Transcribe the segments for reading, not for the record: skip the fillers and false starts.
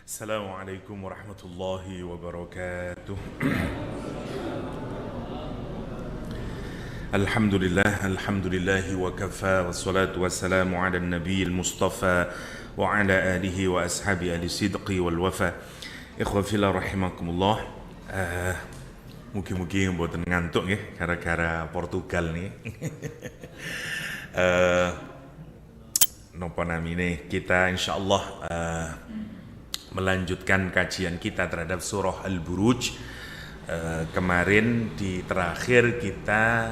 Assalamualaikum warahmatullahi wabarakatuh. Alhamdulillahi wa kafa, wassalatu wassalamu ala nabiyil mustafa wa ala alihi wa ashabi ahli sidqi wal wafa. Ikhwafillah rahimakumullah. Mugi-mugi mboten ngantuk nggih gara-gara Portugal nih. Napa namine kita insyaallah melanjutkan kajian kita terhadap surah Al-Buruj. Kemarin di terakhir kita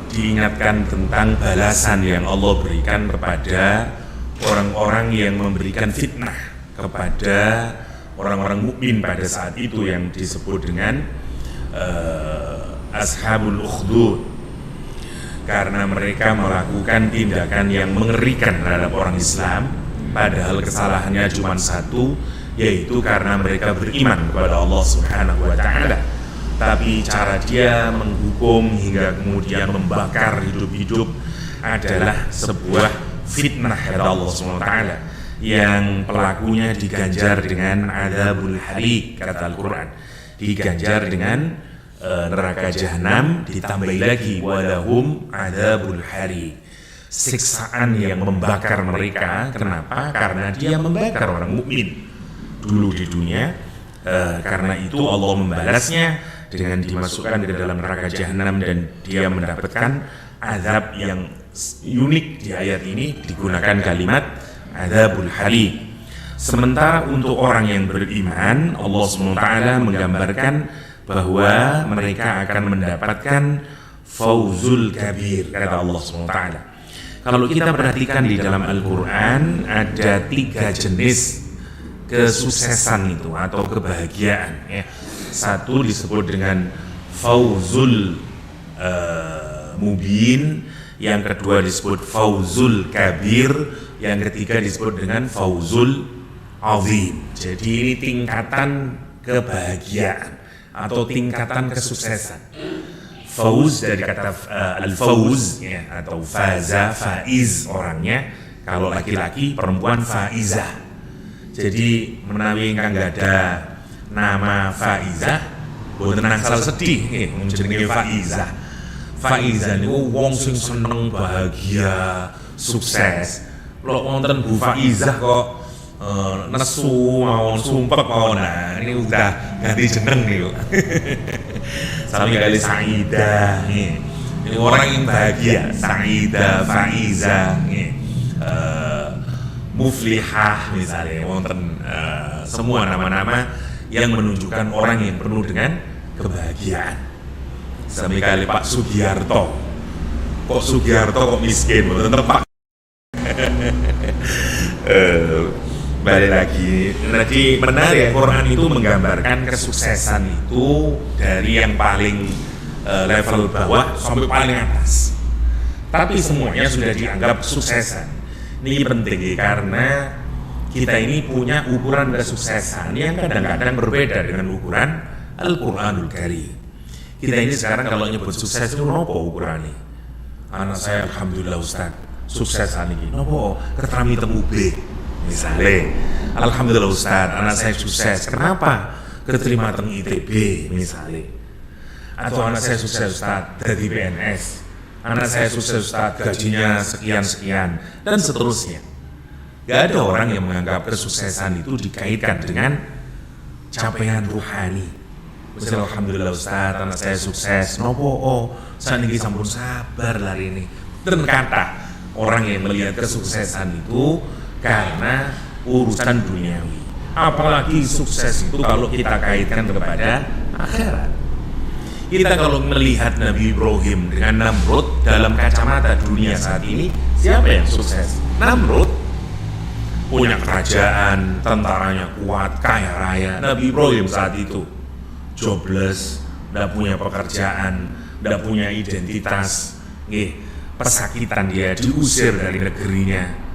diingatkan tentang balasan yang Allah berikan kepada orang-orang yang memberikan fitnah kepada orang-orang mukmin pada saat itu, yang disebut dengan Ashabul Ukhdud, karena mereka melakukan tindakan yang mengerikan terhadap orang Islam. Padahal kesalahannya cuma satu, yaitu karena mereka beriman kepada Allah Subhanahu wa Ta'ala. Tapi cara dia menghukum hingga kemudian membakar hidup-hidup adalah sebuah fitnah dari Allah Subhanahu wa Ta'ala, yang pelakunya diganjar dengan adzabul hariq, kata Al-Quran, diganjar dengan neraka jahanam, ditambah lagi walahum adzabul hariq, siksaan yang membakar mereka. Kenapa? Karena dia membakar orang mukmin dulu di dunia. Karena itu Allah membalasnya dengan dimasukkan ke dalam neraka jahanam, dan dia mendapatkan azab yang unik. Di ayat ini digunakan kalimat adzabul hariq. Sementara untuk orang yang beriman, Allah SWT menggambarkan bahwa mereka akan mendapatkan fauzul kabir, kata Allah SWT. Kalau kita perhatikan di dalam Al-Quran, ada 3 jenis kesuksesan itu atau kebahagiaan ya. Satu disebut dengan fauzul mubin, yang kedua disebut fauzul kabir, yang ketiga disebut dengan fauzul azim. Jadi ini tingkatan kebahagiaan atau tingkatan kesuksesan. Fauz dari kata al-fauz ya, atau faza, faiz orangnya. Kalau laki-laki, perempuan faizah. Jadi menawi ingkang ada nama faizah, boten angsal sedih jenenge faizah. Faizah niku wong sing seneng, bahagia, sukses. Lho wonten Bu Faizah kok nesu mawon, sumpek mawon. Nah, ini udah ganti jeneng nih. Sami kali Saidah nih. Ini orang yang bahagia, Saidah, Faizah nih. Muflihah misalnya, wonten semua nama-nama yang menunjukkan orang yang penuh dengan kebahagiaan. Sami kali Pak Sugiarto. Kok Sugiarto kok miskin, wonten Pak. Balik lagi, nanti menarik, Quran itu menggambarkan kesuksesan itu dari yang paling level bawah sampai paling atas. Tapi semuanya sudah dianggap kesuksesan. Ini penting karena kita ini punya ukuran kesuksesan yang kadang-kadang berbeda dengan ukuran Al-Quranul Karim. Kita ini sekarang kalau nyebut sukses itu apa ukurannya? Anak saya alhamdulillah Ustaz, sukses ini. Nopo keterami temu B. Misalnya, alhamdulillah Ustaz, anak saya sukses. Kenapa? Keterima teng ITB misalnya. Atau anak saya sukses Ustaz dari PNS. Anak saya sukses Ustaz, gajinya sekian-sekian, dan seterusnya. Gak ada orang yang menganggap kesuksesan itu dikaitkan dengan capaian ruhani. Misalnya alhamdulillah Ustaz, anak saya sukses. Nopo saat ini sampun sabar lari ini. Dan kata orang yang melihat kesuksesan itu karena urusan duniawi. Apalagi sukses itu kalau kita kaitkan kepada akhirat. Kita kalau melihat Nabi Ibrahim dengan Namrud dalam kacamata dunia saat ini, siapa yang sukses? Namrud. Punya kerajaan, tentaranya kuat, kaya raya. Nabi Ibrahim saat itu jobless, tidak punya pekerjaan, tidak punya identitas. Pesakitan dia, diusir dari negerinya.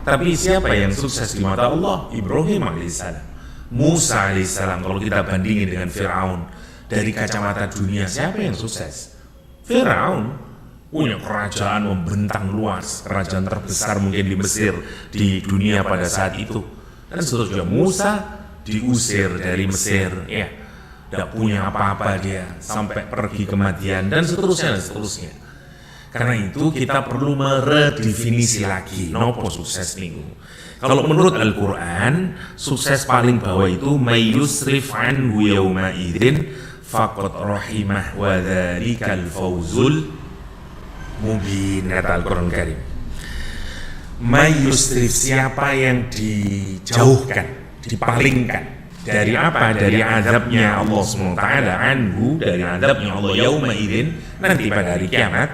Tapi siapa yang sukses di mata Allah? Ibrahim alaihissalam. Musa alaihissalam. Kalau kita bandingin dengan Fir'aun, dari kacamata dunia siapa yang sukses? Fir'aun punya kerajaan membentang luas, kerajaan terbesar mungkin di Mesir, di dunia pada saat itu. Dan seterusnya Musa diusir dari Mesir, ya, tidak punya apa-apa dia sampai pergi ke Madian dan seterusnya dan seterusnya. Karena itu kita perlu meredefinisi lagi nopo sukses niku. Kalau menurut Al-Quran, sukses paling bawah itu mayyusrif anhu yawma idzin faqad rahimah wa dzalikal fawzul mubin, kata Al-Quran Karim. Mayyusrif, siapa yang dijauhkan, dipalingkan dari apa? Dari azabnya Allah SWT, anhu, dari azabnya Allah yauma idzin, nanti pada hari kiamat,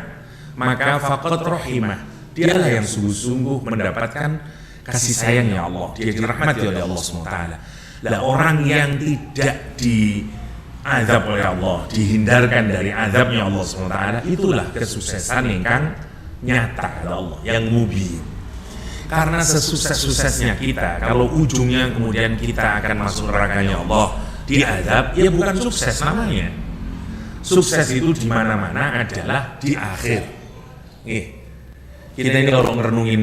maka faqad rahimah, dialah yang sungguh-sungguh mendapatkan kasih sayangnya Allah, dia dirahmati oleh Allah SWT. Lah orang yang tidak diazab oleh Allah, dihindarkan dari azabnya Allah SWT, itulah kesuksesan yang nyata kata Allah, yang mubin. Karena sesukses-suksesnya kita, kalau ujungnya kemudian kita akan masuk nerakanya Allah, diazab, ya bukan sukses namanya. Sukses itu di mana-mana adalah di akhir. Kita ini kalau ngerenungin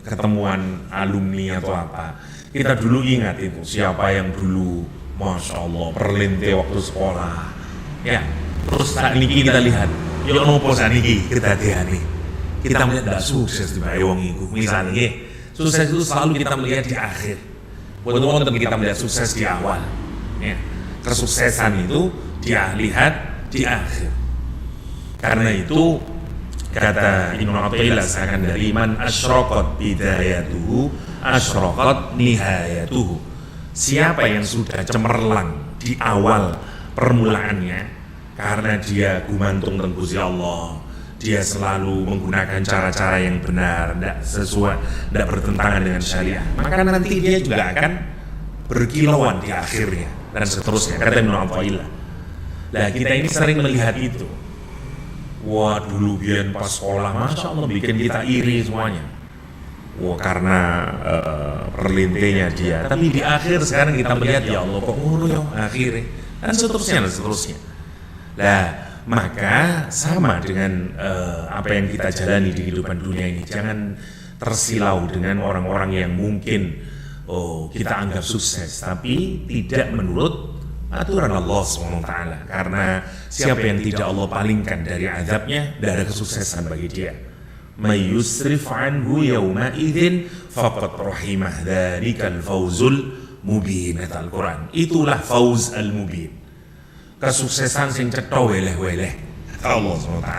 ketemuan alumni atau apa, kita dulu ingat itu siapa yang dulu, masya Allah, perlinte waktu sekolah, ya. Terus saat ini kita lihat, yuk nopo saat ini kita nih. Kita melihat tidak sukses di wong iku. Misalnya, sukses itu selalu kita melihat di akhir. Bukan kita melihat sukses di awal. Ya. Kesuksesan itu dia lihat di akhir. Karena itu kata Ibnu Athaillah akan dari man asyraqat bidayatuhu asyraqat nihayatuhu. Siapa yang sudah cemerlang di awal permulaannya karena dia gumantung teng Gusti Allah, dia selalu menggunakan cara-cara yang benar, tidak sesuai, tidak bertentangan dengan syariah, maka nanti dia juga akan berkilauan di akhirnya dan seterusnya, kata Ibnu Athaillah. Nah kita ini sering melihat itu. Wah dulu biar pas sekolah, masya Allah bikin kita iri semuanya. Wah karena perlintenya dia. Tapi di akhir sekarang kita melihat, ya Allah kok ngono ya akhirnya, dan seterusnya dan seterusnya. Nah maka sama dengan apa yang kita jalani di kehidupan dunia ini, jangan tersilau dengan orang-orang yang mungkin kita anggap sukses tapi tidak menurut aturan Allah SWT. Karena siapa yang tidak Allah palingkan dari azabnya, tidak ada kesuksesan bagi dia. May yusrif anhu yawma idzin faqad rahimah, dzalikal fawzul mubin, kata Al-Quran. Itulah fauz al-mubin, kesuksesan sing cetha weleh-weleh, kata Allah SWT.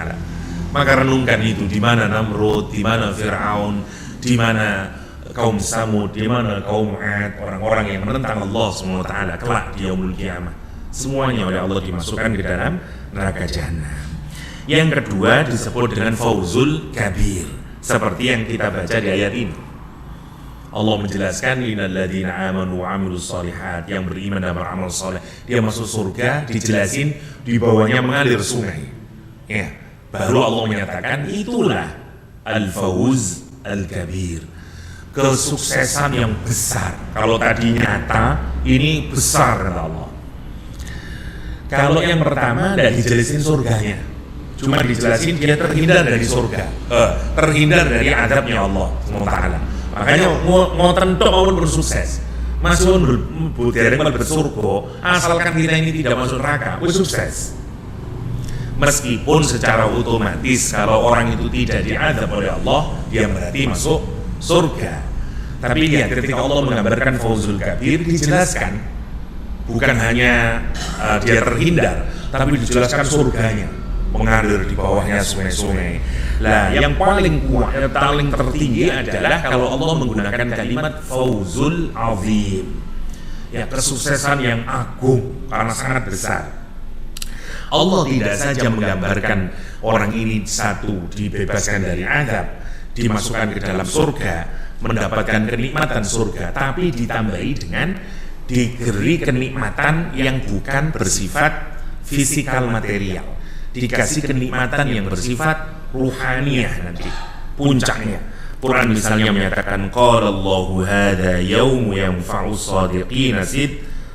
Maka renungkan itu, di mana Namrud, di mana Fir'aun, di mana kaum Samud, di mana kaum Ad, orang-orang yang menentang Allah SWT kelak di yaumul qiyamah. Semuanya oleh Allah dimasukkan ke dalam neraka jahanam. Yang kedua disebut dengan fauzul kabir, seperti yang kita baca di ayat ini. Allah menjelaskan innal ladzina amanu wa 'amilus shalihat, yang beriman dan beramal saleh, dia masuk surga, dijelasin di bawahnya mengalir sungai. Ya, baru Allah menyatakan itulah al-fauz al-kabir, kesuksesan yang besar. Kalau tadi nyata, ini besar kata Allah. Kalau yang pertama tidak dijelasin surganya, cuma dijelasin dia terhindar dari surga, terhindar dari azabnya Allah SWT. Makanya mau tentu mau bersukses, masih dereng bersurga, asalkan kita ini tidak masuk neraka, sukses. Meskipun secara otomatis kalau orang itu tidak diazab oleh Allah, dia berarti masuk surga. Tapi lihat ketika Allah menggambarkan fauzul kabir, dijelaskan bukan hanya dia terhindar, tapi dijelaskan surganya mengalir di bawahnya sungai-sungai. Lah yang paling kuat, yang paling tertinggi adalah kalau Allah menggunakan kalimat fauzul azim, ya kesuksesan yang agung karena sangat besar. Allah tidak saja menggambarkan orang ini satu dibebaskan dari azab, dimasukkan ke dalam surga, mendapatkan kenikmatan surga, tapi ditambahi dengan diberi kenikmatan yang bukan bersifat fisikal material, dikasih kenikmatan yang bersifat ruhaniyah nanti puncaknya. Quran misalnya menyatakan qala Allahu hadza yaumu yanfa'u shadiqina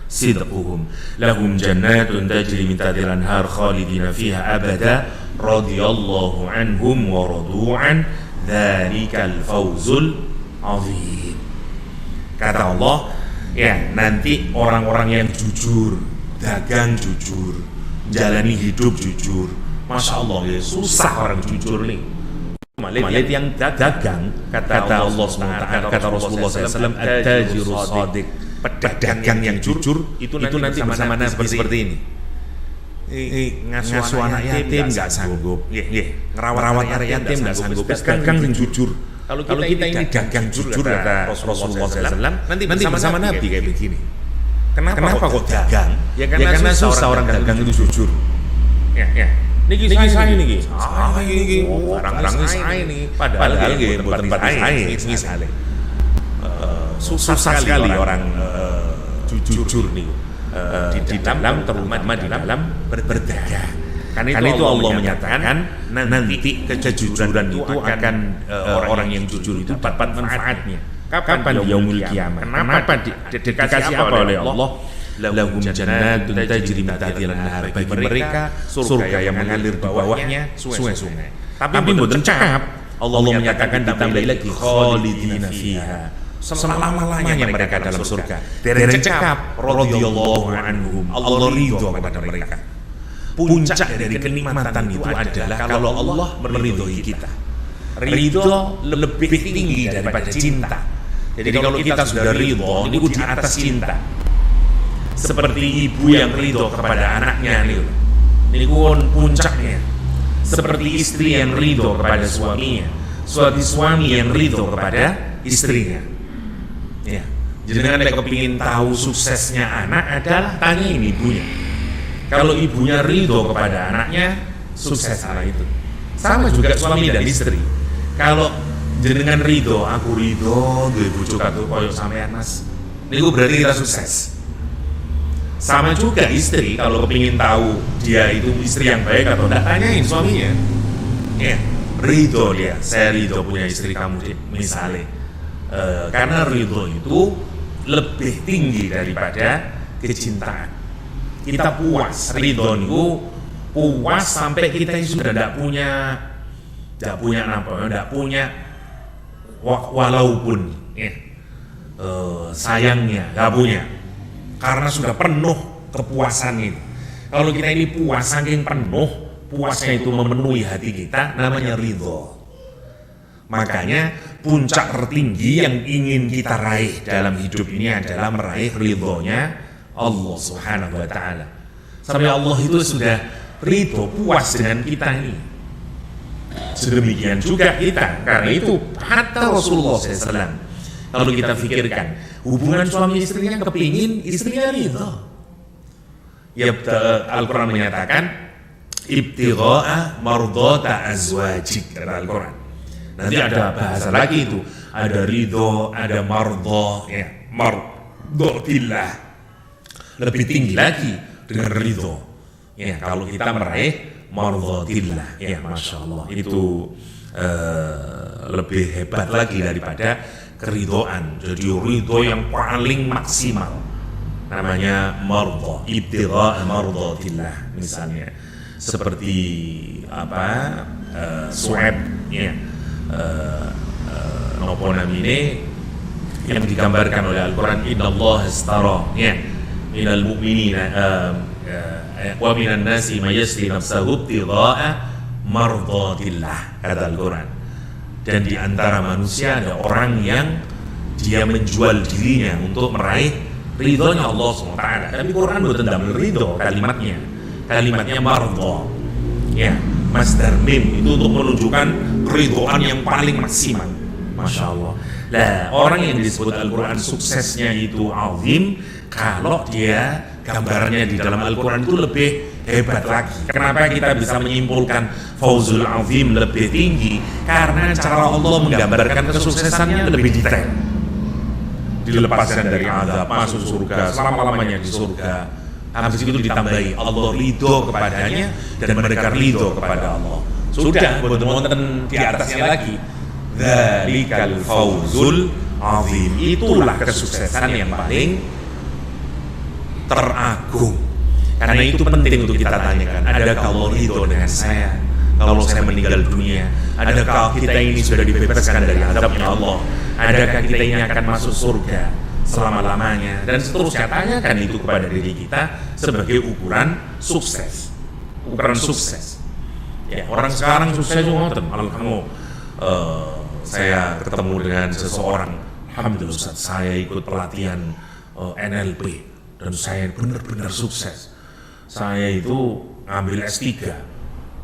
sidquhum lahum jannatun tajri min tahtiha al-anhar khalidina fiha abada radhiyallahu anhum wa radu an dzalikal fawzul azim. Kata Allah, ya nanti orang-orang yang jujur, dagang jujur, jalani hidup jujur. Masya Allah, ya susah orang jujur nih. Lihat yang dagang, kata Allah SWT, kata Rasulullah SAW, at-tajiru shadiq, pedagang yang jujur itu nanti bersama Nabi seperti ini. Ngasuh anak yatim nggak sanggup, ngerawat anak yatim nggak sanggup, dagang yang jujur. Kalau kita ini dagang jujur, kata Rasulullah SAW, nanti bersama Nabi kayak begini. Kenapa kok dagang? Ya karena susah orang dagang itu jujur. Niki saya niki. Barang-barang saya niki. Padahal nggih mboten tempat saya misale. Susah sekali orang jujur nih di dalam, terutama di dalam berdagang. Karena itu Allah menyatakan nanti kejujuran itu akan orang yang jujur itu dapat manfaatnya. Kapan yaumul kiamah? Kenapa dikasih apa oleh Allah? Lahum jannatun tajri min tahtiha al-anhar, bagi mereka surga yang mengalir di bawahnya sungai-sungai. Tapi mboten cekap, Allah menyatakan ditambah lagi khalidina fiha, selama-lamanya mereka dalam surga. Dereng cekap radhiyallahu anhum, Allah ridho kepada mereka. Puncak dari kenikmatan itu adalah kalau Allah meridhoi kita. Ridho lebih tinggi daripada cinta. Jadi kalau kita sudah ridho, ini di atas cinta. Seperti ibu yang ridho kepada anaknya nih, ini puncaknya. Seperti istri yang ridho kepada suaminya, suami yang ridho kepada istrinya. Ya, jadi dengan kepingin tahu suksesnya anak adalah tanyain ibunya. Kalau ibunya ridho kepada anaknya, sukses anak itu. Sama juga suami dan istri. Kalau jenengan ridho, aku ridho, duwe bojo karo koyo sampean Mas, niku berarti kita sukses. Sama juga istri, kalau kepingin tahu dia itu istri yang baik atau tidak, tanyain suaminya. Ya, ridho dia, saya ridho punya istri kamu misalnya. Karena ridho itu lebih tinggi daripada kecintaan. Kita puas, ridho itu puas sampai kita sudah tidak punya walaupun sayangnya nggak punya. Karena sudah penuh kepuasan ini. Kalau kita ini puas saking penuh, puasnya itu memenuhi hati kita, namanya ridho. Makanya puncak tertinggi yang ingin kita raih dalam hidup ini adalah meraih ridhonya Allah Subhanahu wa Ta'ala. Sampai Allah itu sudah ridho, puas dengan kita ini. Sedemikian juga kita. Karena itu hatta Rasulullah SAW, kalau kita pikirkan hubungan suami istrinya kepingin istrinya ridho. Ya, Al-Quran menyatakan ibtigha'a mardhata azwajik, kata Al-Quran. Nanti ada bahasa lagi itu, ada ridho, ada mardha, ya, mardhatillah. Lebih tinggi lagi dengan ridho. Ya, kalau kita meraih mardhatillah, ya Masya Allah, itu lebih hebat lagi daripada keridhaan. Jadi ridho yang paling maksimal namanya mardha, ibtigha' mardhatillah. Misalnya seperti Su'aib, ya, nopo namine yang digambarkan oleh Al-Quran, innallaha astara, ya, minal mu'minina wa minan nasi may yashri nafsahu ibtigha'a mardhatillah, kata Al-Quran. Dan di antara manusia ada orang yang dia menjual dirinya untuk meraih ridhonya Allah SWT. Tapi Quran bukan tentang ridho kalimatnya mardha. Ya, masdar mim itu untuk menunjukkan keridhaan yang paling maksimal. Masya Allah. Lah, orang yang disebut Al-Quran suksesnya itu azim kalau dia gambarnya di dalam Al-Quran itu lebih hebat lagi. Kenapa kita bisa menyimpulkan fauzul azim lebih tinggi? Karena cara Allah menggambarkan kesuksesannya lebih detail. Dilepaskan dari azab, masuk surga, selama-lamanya di surga. Habis itu ditambahi Allah ridho kepadanya dan mereka ridho kepada Allah. Sudah, wonten di atasnya lagi. Dzalikal fauzul azim. Itulah kesuksesan yang paling teragung. Karena itu penting untuk kita tanyakan, adakah Allah ridho dengan saya kalau saya meninggal dunia? Adakah kita ini sudah dibebaskan dari azabnya Allah? Adakah kita ini akan masuk surga? selama-lamanya, dan seterusnya. Tanyakan itu kepada diri kita sebagai ukuran sukses. Ya, orang sekarang sukses ngoten. Kalau kamu saya ketemu dengan seseorang, alhamdulillah Ustaz, saya ikut pelatihan NLP dan saya benar-benar sukses. Saya itu ngambil S3,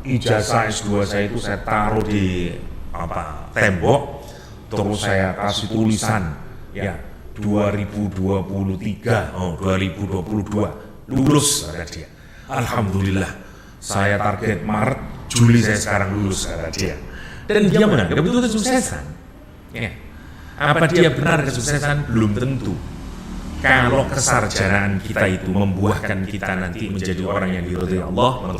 ijazah S2 saya itu saya taruh di tembok, terus saya kasih tulisan ya 2023 2022 lulus, kata dia. Alhamdulillah, saya target Maret, Juli saya sekarang lulus, kata dia. Dan dia menganggap itu kesuksesan. Ya. Apa dia benar kesuksesan? Belum tentu. Kalau kesarjanaan kita itu membuahkan kita nanti menjadi orang yang diridhai Allah,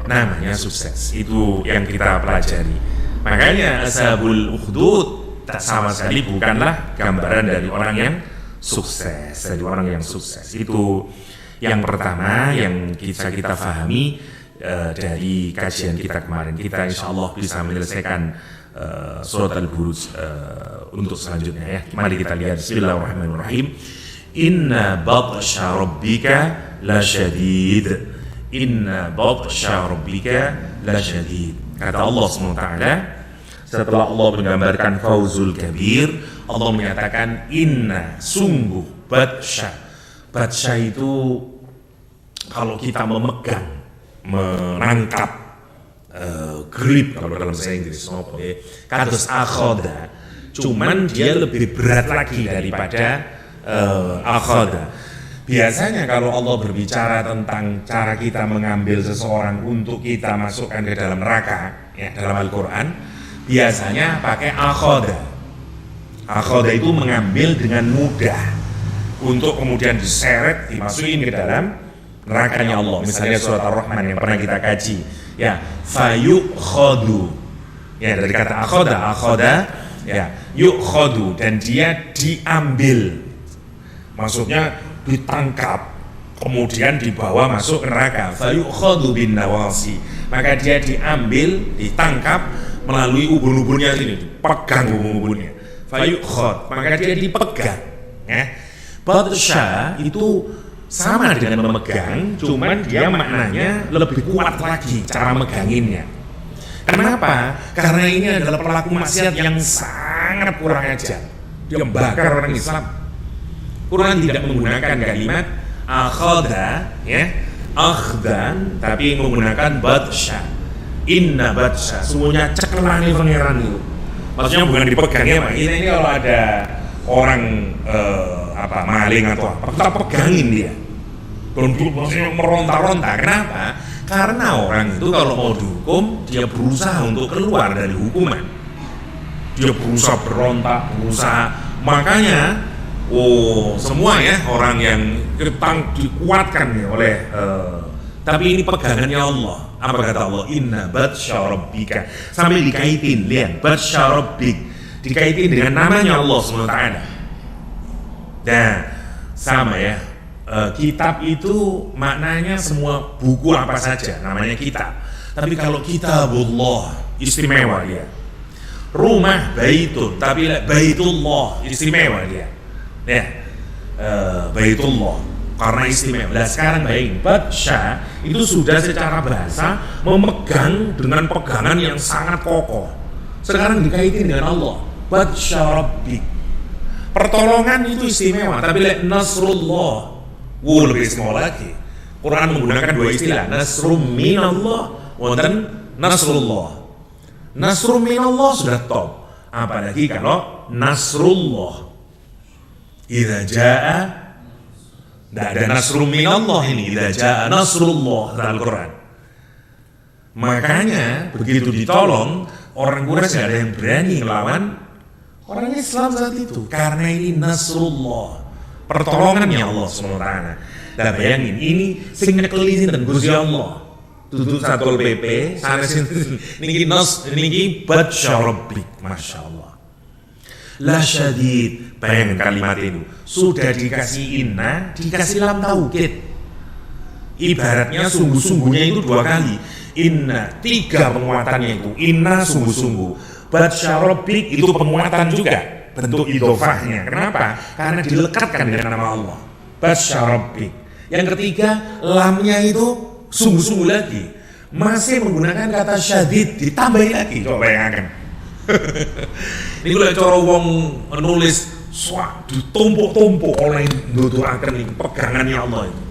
namanya sukses. Itu yang kita pelajari. Makanya ashabul ukhdud tak sama sekali bukanlah gambaran dari orang yang sukses. Itu yang pertama yang kita pahami dari kajian kita kemarin. Kita insya Allah bisa menyelesaikan surat Al-Buruj untuk selanjutnya ya. Mari kita lihat. Bismillahirrahmanirrahim. Inna batsha rabbika lasyadid. Inna batsha rabbika lasyadid. Kata Allah SWT, setelah Allah menggambarkan fauzul kabir, Allah menyatakan inna, sungguh, batsha. Batsha itu kalau kita memegang, menangkap, grip kalau dalam bahasa Inggris, kados akhoda, cuman dia lebih berat lagi daripada akhoda. Biasanya kalau Allah berbicara tentang cara kita mengambil seseorang untuk kita masukkan ke dalam neraka, ya, dalam Al-Quran biasanya pakai akhoda. Akhoda itu mengambil dengan mudah untuk kemudian diseret, dimasukin ke dalam nerakanya Allah. Misalnya surat Ar-Rahman yang pernah kita kaji, ya, fayukhadu, ya, dari kata akhoda, ya, yukhadu, dan dia diambil, maksudnya ditangkap kemudian dibawa masuk ke neraka. Fayukhadu bin nawasi, maka dia diambil, ditangkap melalui ubun-ubunnya sini, dipegang ubun-ubunnya. Fayukhad, maka dia dipegang, ya. Batsha itu sama dengan memegang, cuman dia maknanya lebih kuat lagi cara meganginnya. Kenapa? Karena ini adalah pelaku maksiat yang sangat kurang ajar. Dia membakar orang Islam. Quran tidak menggunakan kalimat akhada, ya, akhdan, tapi menggunakan batsha. Inna batsha, semuanya cekelani pangeran itu. Maksudnya bukan dipegangnya, Pak. Ini kalau ada orang maling atau apa, kita pegangin dia. Maksudnya meronta-ronta. Kenapa? Karena orang itu kalau mau dihukum, dia berusaha untuk keluar dari hukuman. Dia berusaha berontak, makanya semua ya orang yang dikuatkan ya oleh tapi ini pegangannya Allah. Apa kata Allah? Inna batsha rabbika, sambil dikaitin, lihat, batsha rabbik dikaitin dengan namanya Allah SWT. Dan sama ya, kitab itu maknanya semua buku apa saja namanya kitab. Tapi kalau kitabullah istimewa dia. Rumah baitun, tapi baitullah istimewa dia. Ya, baitullah karena istimewa. Nah sekarang baik, batsha itu sudah secara bahasa memegang dengan pegangan yang sangat kokoh. Sekarang dikaitin dengan Allah, batsha rabbik. Pertolongan itu istimewa, tapi nasrullah lebih istimewa lagi. Quran menggunakan dua istilah, nasrum minallah dan nasrullah. Nasrum minallah sudah top, apalagi kalau nasrullah. Idza jaa, tidak ada nasrum minallah ini, idza jaa nasrullah dalam Quran. Makanya begitu ditolong, orang Quraisy tidak ada yang berani melawan orang Islam saat itu, karena ini nasrullah, pertolongannya Allah SWT. Nah bayangin, ini sing nyekeli dan Gusti Allah. Tutup Satpol PP, sana sini, niki batsha rabbik, masya Allah. La syadid, bayangin kalimat itu, sudah dikasih inna, dikasih lam taukid. Ibaratnya sungguh-sungguhnya itu dua kali. Inna, tiga penguatannya itu, inna sungguh-sungguh. Batsha rabbik itu penguatan juga. bentuk idhofahnya. Kenapa? Karena dilekatkan dengan nama Allah. Basyarabbik. Yang ketiga, lamnya itu sungguh-sungguh lagi. Masih menggunakan kata syadid ditambahin lagi. Coba bayangkan. Ini kalau cara wong menulis ditumpuk-tumpuk oleh nuduhaken iki pegangannya Allah itu.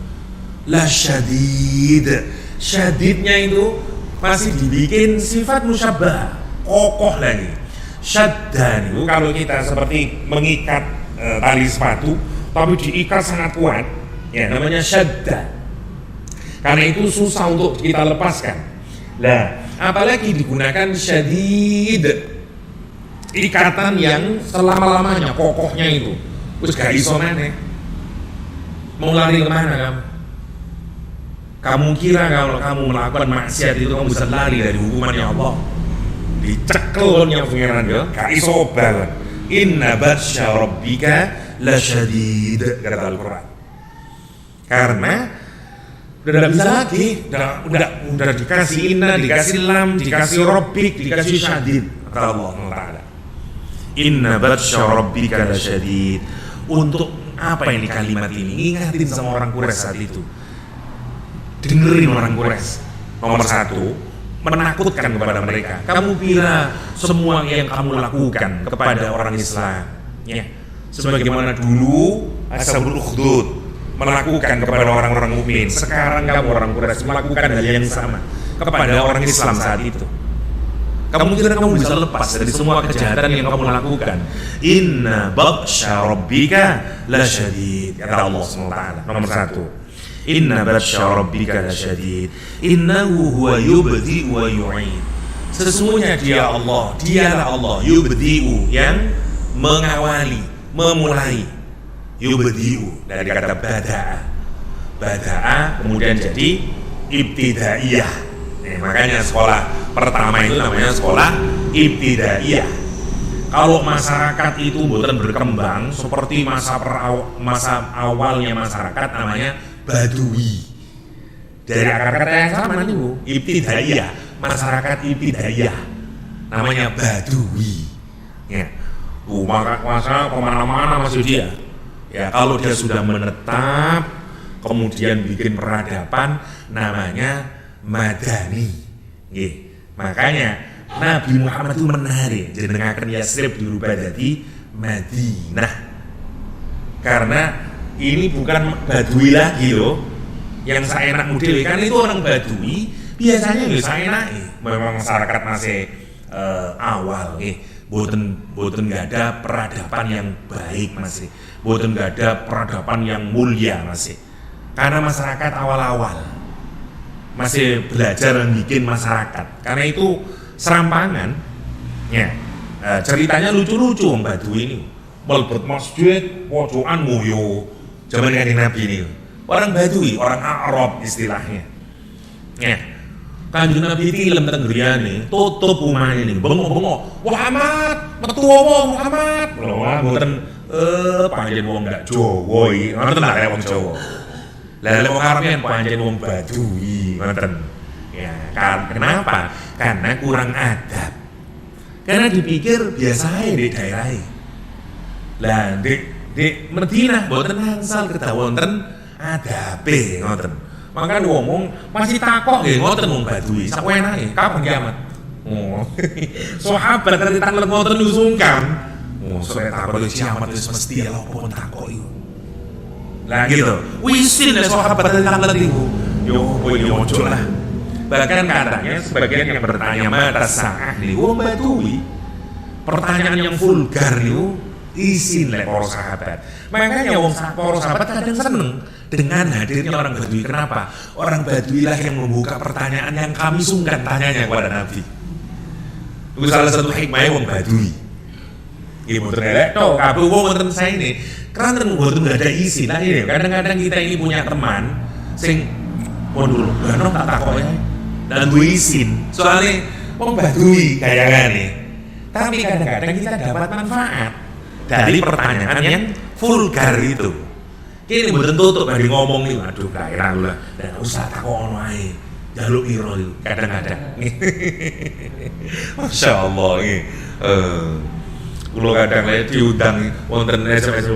La syadid. Syadidnya itu masih dibikin sifat musyabbah, kokoh lagi. Syaddan itu kalau kita seperti mengikat tali sepatu tapi diikat sangat kuat, ya namanya syadda. Karena itu susah untuk kita lepaskan. Nah, apalagi digunakan syadid, ikatan yang selama-lamanya, kokohnya itu wis gak iso maneh. Mau lari kemana kamu? Kamu kira kalau kamu melakukan maksiat itu kamu bisa lari dari hukumannya Allah? Dicekel nya pengiran ya, gak iso bal. Inna batsya rabbika lasyadid, kata Al-Qur'an. Karena udah bisa lagi, udah dikasih inna, dikasih lam, dikasih rabbik, dikasih syadid, kata Allah Taala. Inna batsya rabbika lasyadid. Untuk apa ini kalimat ini? Ingatin sama orang Quraisy saat itu. Dengerin orang Quraisy. Nomor satu, menakutkan kepada mereka. Kamu kira semua yang kamu lakukan kepada orang Islam, ya, sebagaimana dulu Ashabul Ukhdud melakukan kepada orang-orang mukmin, sekarang kamu orang Quraisy melakukan hal yang sama kepada orang Islam saat itu. Kamu kira kamu bisa lepas dari semua kejahatan yang kamu lakukan? Inna batsya rabbika lasyadid, kata Allah SWT. Nomor satu, inna batsya rabbika lasyadid, innahu huwa yubdi wa yu'id. Sesungguhnya dialah Allah, yubdi'u, yang mengawali, memulai. Yubdi'u dari kata bada'a kemudian jadi ibtidaiyah. Makanya sekolah pertama itu namanya sekolah ibtidaiyah. Kalau masyarakat itu bukan berkembang seperti masa awalnya masyarakat, namanya badui. Dari akar kata yang sama nih Bu, ibtidaiyah, masyarakat ibtidaiyah, namanya badui. Ya, masa kemana-mana masih dia. Ya, kalau dia sudah menetap, kemudian bikin peradaban, namanya madani. Nggih. Makanya Nabi Muhammad itu menarik jenengaken Yasrib dirubah jadi Madinah. Karena ini bukan badui lagi loh. Yang saenak model kan itu orang badui biasanya nggih saenake. Memang masyarakat masih awal nggih. Boten nggak ada peradaban yang baik masih. Boten nggak ada peradaban yang mulia masih. Karena masyarakat awal-awal masih belajar bikin masyarakat. Karena itu serampangan, ya, ceritanya lucu-lucu Om Badui ini. Melebet masjid, pojokan nguyu. Zaman Kanjeng Nabi ini. Orang Badui, orang Arab istilahnya. Ya. Kanjeng Nabi tilem teng griyane, tutup omah ini, bengok-bengok. Muhammad, metu wong Muhammad. Lho, mboten panjen wong gak Jawa iki, ngoten lho wong Jawa. Lah lek wong Arab panjen wong Badui, ngoten. Ya, kenapa? Karena kurang adab. Karena dipikir biasa aja di daerah. Lah di Madinah mboten angsal kedah wonten adabe ngoten. Maka ngomong masih takok nggih ngoten wong Badui, sak enake kapan kiamat. Oh. Sahabat kate tanglet ngoten niku sungkan. Oh, sok takok kiamat wis mesti lha opo takok iku. Lah gitu. Wisin le sahabat kate tanglet niku. Yo ojo lah. Bahkan katanya sebagian yang bertanya mata saah nih wong Badui, pertanyaan yang vulgar nih isin lek para sahabat. Makanya wong para sahabat kadang seneng dengan hadirnya orang Badui. Kenapa? Orang Badui lah yang membuka pertanyaan yang kami sungkan tanyanya kepada Nabi. Itu salah satu hikmahnya wong Badui. Iki mboten elek to, kabeh wong wonten saene. Karena mboten enggak ada isi lah ini. Kadang-kadang kita ini punya teman sing dulu, bano tak takoke. Dan gue izin, soalnya wong Badui kayakane. Tapi kadang-kadang kita dapat manfaat dari pertanyaan yang vulgar itu. Kini mboten tutup bari ngomong nih, aduh daerah lah, dan usah takono ae. Jaluk iro itu kadang-kadang. Masya Allah ini. Kulo kadang lek diundang wonten SMS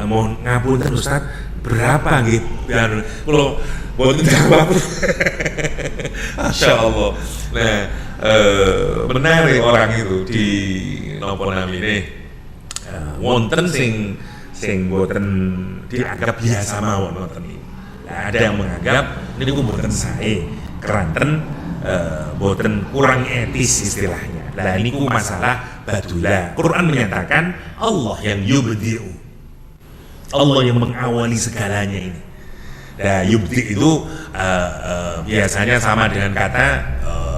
mohon ngapunten Ustaz, berapa nggih? Biar kulo mboten jawab. Masya Allah. Nah, menarik orang itu di napa namine wonten sing mboten dianggap biasa mawon wonten iki. Ada yang menganggap niku mboten sae, keranten mboten kurang etis istilahnya. Lah ini masalah badula. Quran menyatakan Allah yang yubdi'u, Allah yang mengawali segalanya ini. Nah yubdi' itu biasanya sama dengan kata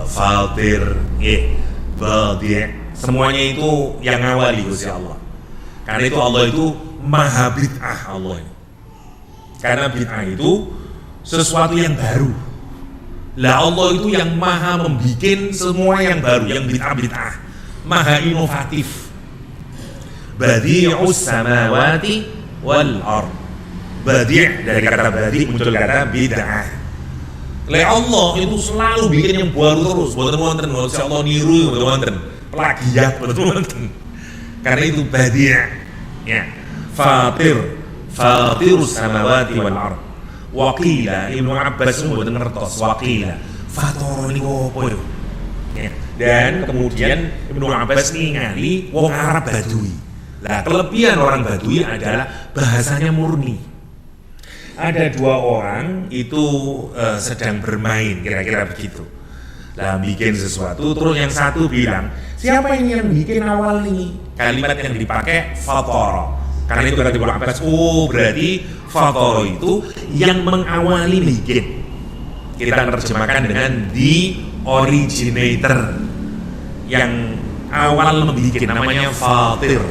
fatir, badi'. Semuanya itu yang ngawali Gusti Allah. Karena itu Allah itu maha bid'ah Allah ini. Karena bid'ah itu sesuatu yang baru. Lah Allah itu yang maha membikin semua yang baru, yang bid'ah-bid'ah, maha inovatif. Badi'us samawati wal ard. Badi' dari kata badi' muncul kata bid'ah. Lah Allah itu selalu bikin yang baru terus. Boten wonten Allah niru, boten wonten plagiat, boten wonten. Karena itu badi'. Ya. Fatirus samawati wal ard. Waqila Ibnu Abbas mboten ngertos waqila fatoro niku apa yo. Dan kemudian Ibnu Abbas ningali wong Arab Badui. Lah kelebihan orang Badui adalah bahasanya murni. Ada dua orang itu sedang bermain kira-kira begitu. Lah bikin sesuatu terus yang satu bilang, "Siapa ini yang bikin awal ini?" Kalimat yang dipakai fatoro. Karena itu kata Ibnu Abbas, oh berarti fatoro itu yang mengawali bikin. Kita terjemahkan dengan the originator, yang awal membikin, namanya fatir.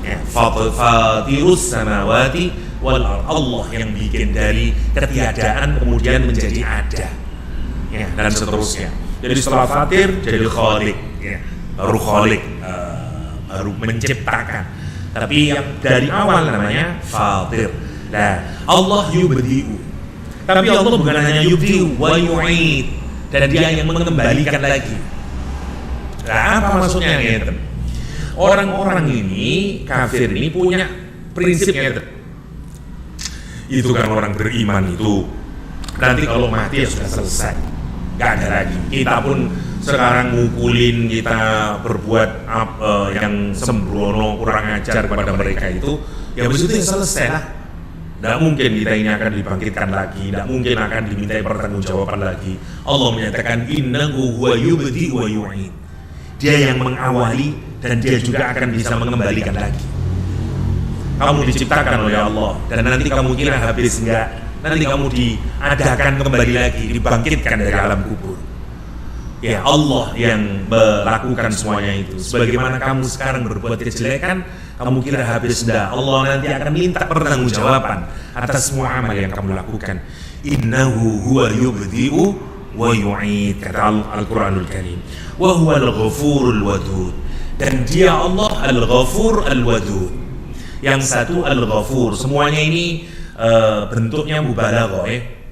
Ya, fatirus samawati wal ard. Allah yang bikin dari ketiadaan kemudian menjadi ada. Ya, dan seterusnya. Jadi setelah fatir jadi khaliq, ya, baru khaliq, baru menciptakan. Tapi yang dari awal namanya fatir. Nah, Allah yubdi'u. Tapi Allah bukan hanya yubdi'u wa yu'id, dan dia yang mengembalikan lagi. Nah, apa maksudnya ngeten? Orang-orang ini, kafir ini punya prinsip ngeten. Itu kan orang beriman itu nanti kalau mati ya sudah selesai, gak ada lagi. Kita pun sekarang ngukulin, kita berbuat yang sembrono, kurang ajar kepada mereka itu, ya habis itu ya selesai lah. Tidak mungkin kita ini akan dibangkitkan lagi, tidak mungkin akan dimintai pertanggungjawaban lagi. Allah menyatakan innahu huwa yubdi wa yu'id. Dia yang mengawali dan dia juga akan bisa mengembalikan lagi. Kamu diciptakan oleh Allah dan nanti kamu kira habis enggak, nanti kamu diadakan kembali lagi, dibangkitkan dari alam kubur. Ya Allah yang melakukan semuanya itu. Sebagaimana kamu sekarang berbuat kejelekan, kamu kira habis dah. Allah nanti akan minta pertanggungjawaban atas semua amal yang kamu lakukan. Innahu huwa yubdi'u wa yu'id, kata Al-Quranul Karim. Wa huwa al-ghafurul wadud. Dan dia Allah al-ghafur al-wadud. Yang satu al-ghafur. Semuanya ini bentuknya mubalaghah,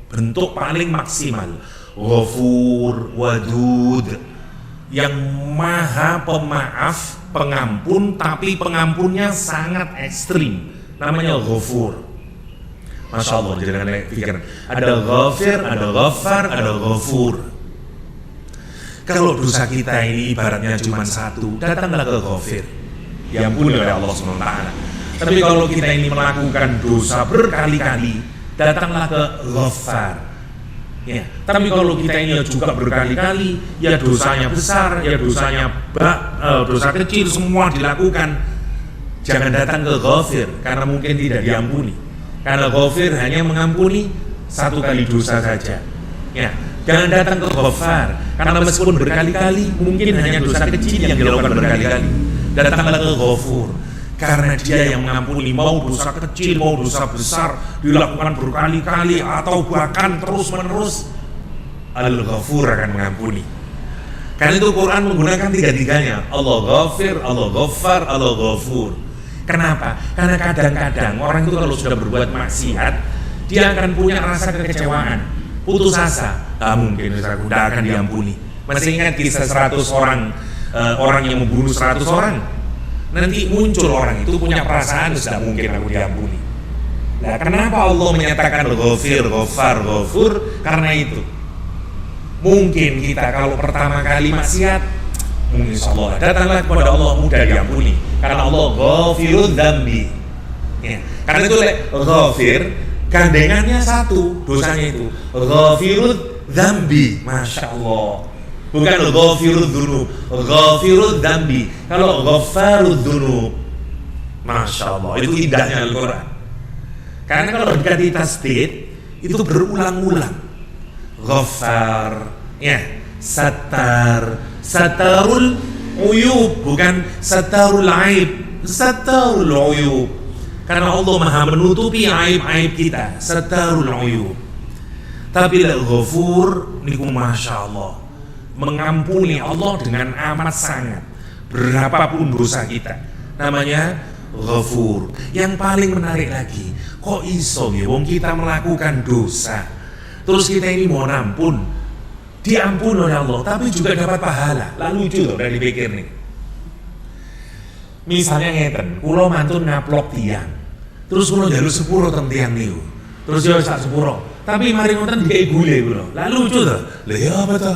bentuk paling maksimal. Ghafur, wadud, yang maha pemaaf, pengampun, tapi pengampunnya sangat ekstrim, namanya Ghafur. Masya Allah, jangan pikir ada Ghafir, ada Ghaffar, ada Ghafur. Kalau dosa kita ini ibaratnya cuma satu, datanglah ke Ghafir, diampuni oleh Allah SWT. Tapi kalau kita ini melakukan dosa berkali-kali, datanglah ke Ghaffar. Ya, tapi kalau kita ini juga berkali-kali, ya dosanya besar, ya dosanya dosa kecil semua dilakukan, jangan datang ke Ghafir karena mungkin tidak diampuni. Karena Ghafir hanya mengampuni satu kali dosa saja. Ya, jangan datang ke Ghaffar karena meskipun berkali-kali mungkin hanya dosa kecil yang dilakukan berkali-kali. Datanglah ke Ghafur karena dia yang mengampuni, mau dosa kecil, mau dosa besar dilakukan berkali-kali atau bahkan terus-menerus, Al-Ghafur akan mengampuni. Karena itu Quran menggunakan tiga-tiganya, Allah Ghafir, Allah Ghaffar, Allah Ghafur. Kenapa? Karena kadang-kadang orang itu kalau sudah berbuat maksiat, dia akan punya rasa kekecewaan, putus asa, mungkin aku tidak akan diampuni. Masih ingat kisah 100 orang yang membunuh 100 orang? nanti muncul orang itu punya perasaan sudah mungkin aku diampuni. Nah, kenapa Allah menyatakan Ghafir, Ghafar, Ghafur? Karena itu. Mungkin kita kalau pertama kali maksiat, mungkin insyaallah datanglah kepada Allah mudah diampuni. Karena Allah Ghafirud Dzambi. Ya, karena itu Ghafir gandengannya satu, dosanya itu Ghafirud Dzambi. Masya Allah. Bukan Ghafirud Dzunub, Ghafirud Dzambi. Kalau Ghafarud Dzunub, Masya Allah, itu indahnya Al-Quran. Karena kalau dikasih tasdid itu berulang-ulang. Ghaffar, ya, Sattar, Satarul Uyub, bukan Satarul Aib, Satarul Uyub. Karena Allah Maha menutupi aib-aib kita, Satarul Uyub. Tapi Ghafur niku Masya Allah, mengampuni Allah dengan amat sangat, berapapun dosa kita. Namanya Ghafur. Yang paling menarik lagi, kok iso ya wong kita melakukan dosa terus kita ini mohon ampun, diampun oleh Allah, tapi juga dapat pahala. Lalu lucu loh dari pikir nih. Misalnya ngeten, kula mantun ngaplok tiang, terus kula njaluk sepuro teng tiang niku, terus yo sak sepuro, tapi mari ngoten dikai gule kula. Lalu lucu to. Lah ya apa to?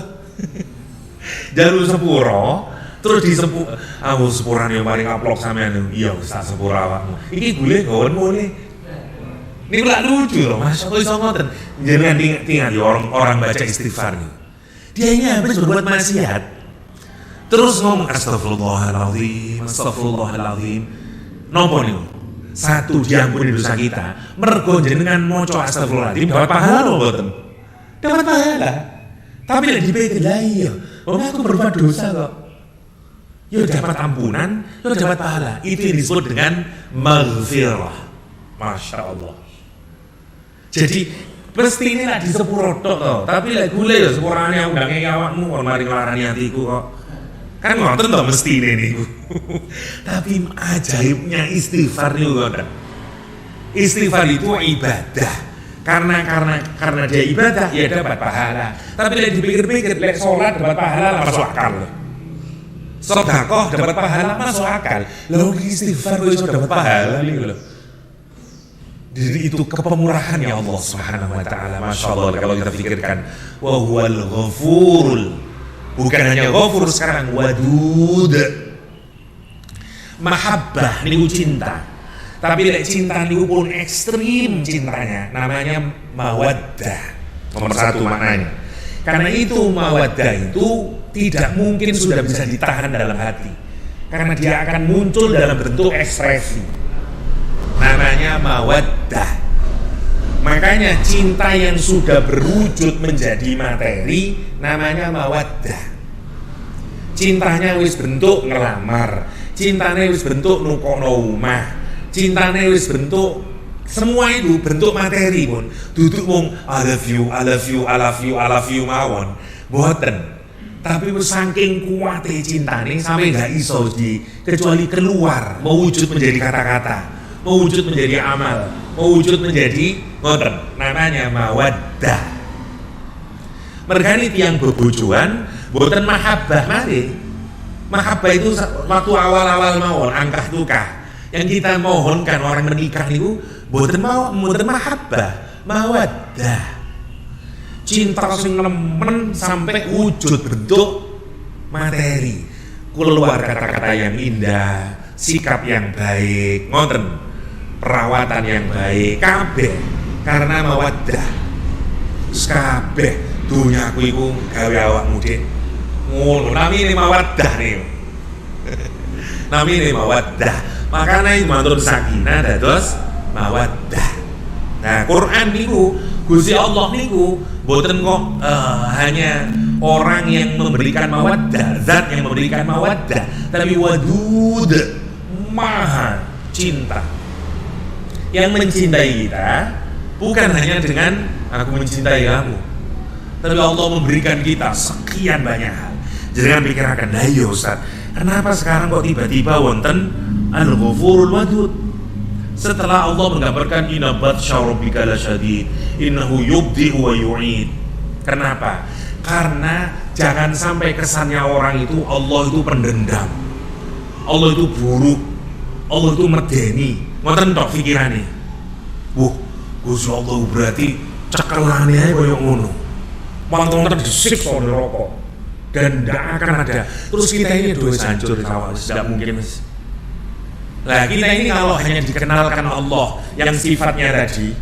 Njaluk sepuro terus disepuk, aku sepurane mari ngaplok sampean. Iya, sak sepuro awakmu. Iki gule nggonmu nih. Ini pula lucu loh, Masya Allah, iso ngoten. Jangan ingat ya orang baca istighfar nih. Dia ini habis berbuat maksiat, terus ngomong astagfirullahaladzim, astagfirullahaladzim. Nopo nih? Satu, diampuni dosa kita. Mergo jenengan moco astagfirullahaladzim dapat pahala loh, boten. Dapat pahala. Tapi tidak dipikir lah iya. Aku berbuat dosa kok. Ya dapat ampunan, ya dapat pahala. Itu yang disebut dengan maghfirah. Masya Allah. Jadi pasti ini lah di sepuro tok toh. Tapi lek gule ya sepurane aku ndak ngeki awakmu kon mari nglarani atiku kok. Kan ngoten to mesti ini niku. Tapi ajaibnya istighfar niku ngoten. Istighfar itu ibadah. Karena dia ibadah ya dapat pahala. Tapi lek dipikir-pikir lek salat dapat pahala masuk akal. Sedekah dapat pahala masuk akal. Lalu istighfar kok iso dapat pahala niku lho. Jadi itu kepemurahan ya Allah Subhanahu wa taala. Masya Allah kalau kita pikirkan, wa huwal ghafurul. Bukan hanya ghafur sekarang, wadud. Mahabbah niku cinta. Tapi lek cinta niku pun ekstrim cintanya, namanya mawaddah. Nomor satu maknanya. Karena itu mawaddah itu tidak mungkin sudah bisa ditahan dalam hati. Karena dia akan muncul dalam bentuk ekspresi. Namanya mawaddah. Makanya cinta yang sudah berwujud menjadi materi namanya mawaddah. Cintanya wis bentuk ngelamar, cintanya wis bentuk nukono omah, cintanya wis bentuk semua itu bentuk materi pun. Duduk mung I love you, I love you, I love you, I love you mawon. Boten. Tapi saking kuatnya cintanya sampai gak iso kecuali keluar mewujud menjadi kata-kata, mewujud menjadi amal, mewujud menjadi ngoten, namanya mawaddah. Mergani tiang bebojoan boten mahabbah mari. Mahabbah itu waktu awal-awal mawon angkah tukah. Yang kita mohonkan orang menikah niku boten mahabbah, mawaddah. Cinta sing nemen sampai wujud bentuk materi. Keluar kata-kata yang indah, sikap yang baik, ngoten. Perawatan yang baik, kabeh karena mawaddah. Kabeh dunyaku iku gawe awakmu Dik. Ngono namine mawaddah niku. Namine mawaddah. Makanya mantun sakinah dados mawaddah. Nah, Quran niku Gusti Allah niku boten kok hanya orang yang memberikan mawaddah, zat yang memberikan mawaddah, tapi wadud, maha cinta. Yang mencintai kita bukan hanya dengan aku mencintai kamu, tapi Allah memberikan kita sekian banyak hal. Jangan pikirkan, nah iya Ustaz, kenapa sekarang kok tiba-tiba wonten al-ghafurul wadud? Setelah Allah menggambarkan inna batsya rabbika lasyadid, innahu yubdi'u wa yu'id. Kenapa? Karena jangan sampai kesannya orang itu Allah itu pendendam, Allah itu buruk, Allah itu medeni, ngoten tok pikirane. Wah, Gusti Allah berarti cekelane ae koyo ngono. Wong-wong disiksa neraka. Dan tidak akan ada. Terus kita ini dosa hancur tidak mungkin. Nah, kita ini kalau hanya dikenalkan Allah yang sifatnya tadi,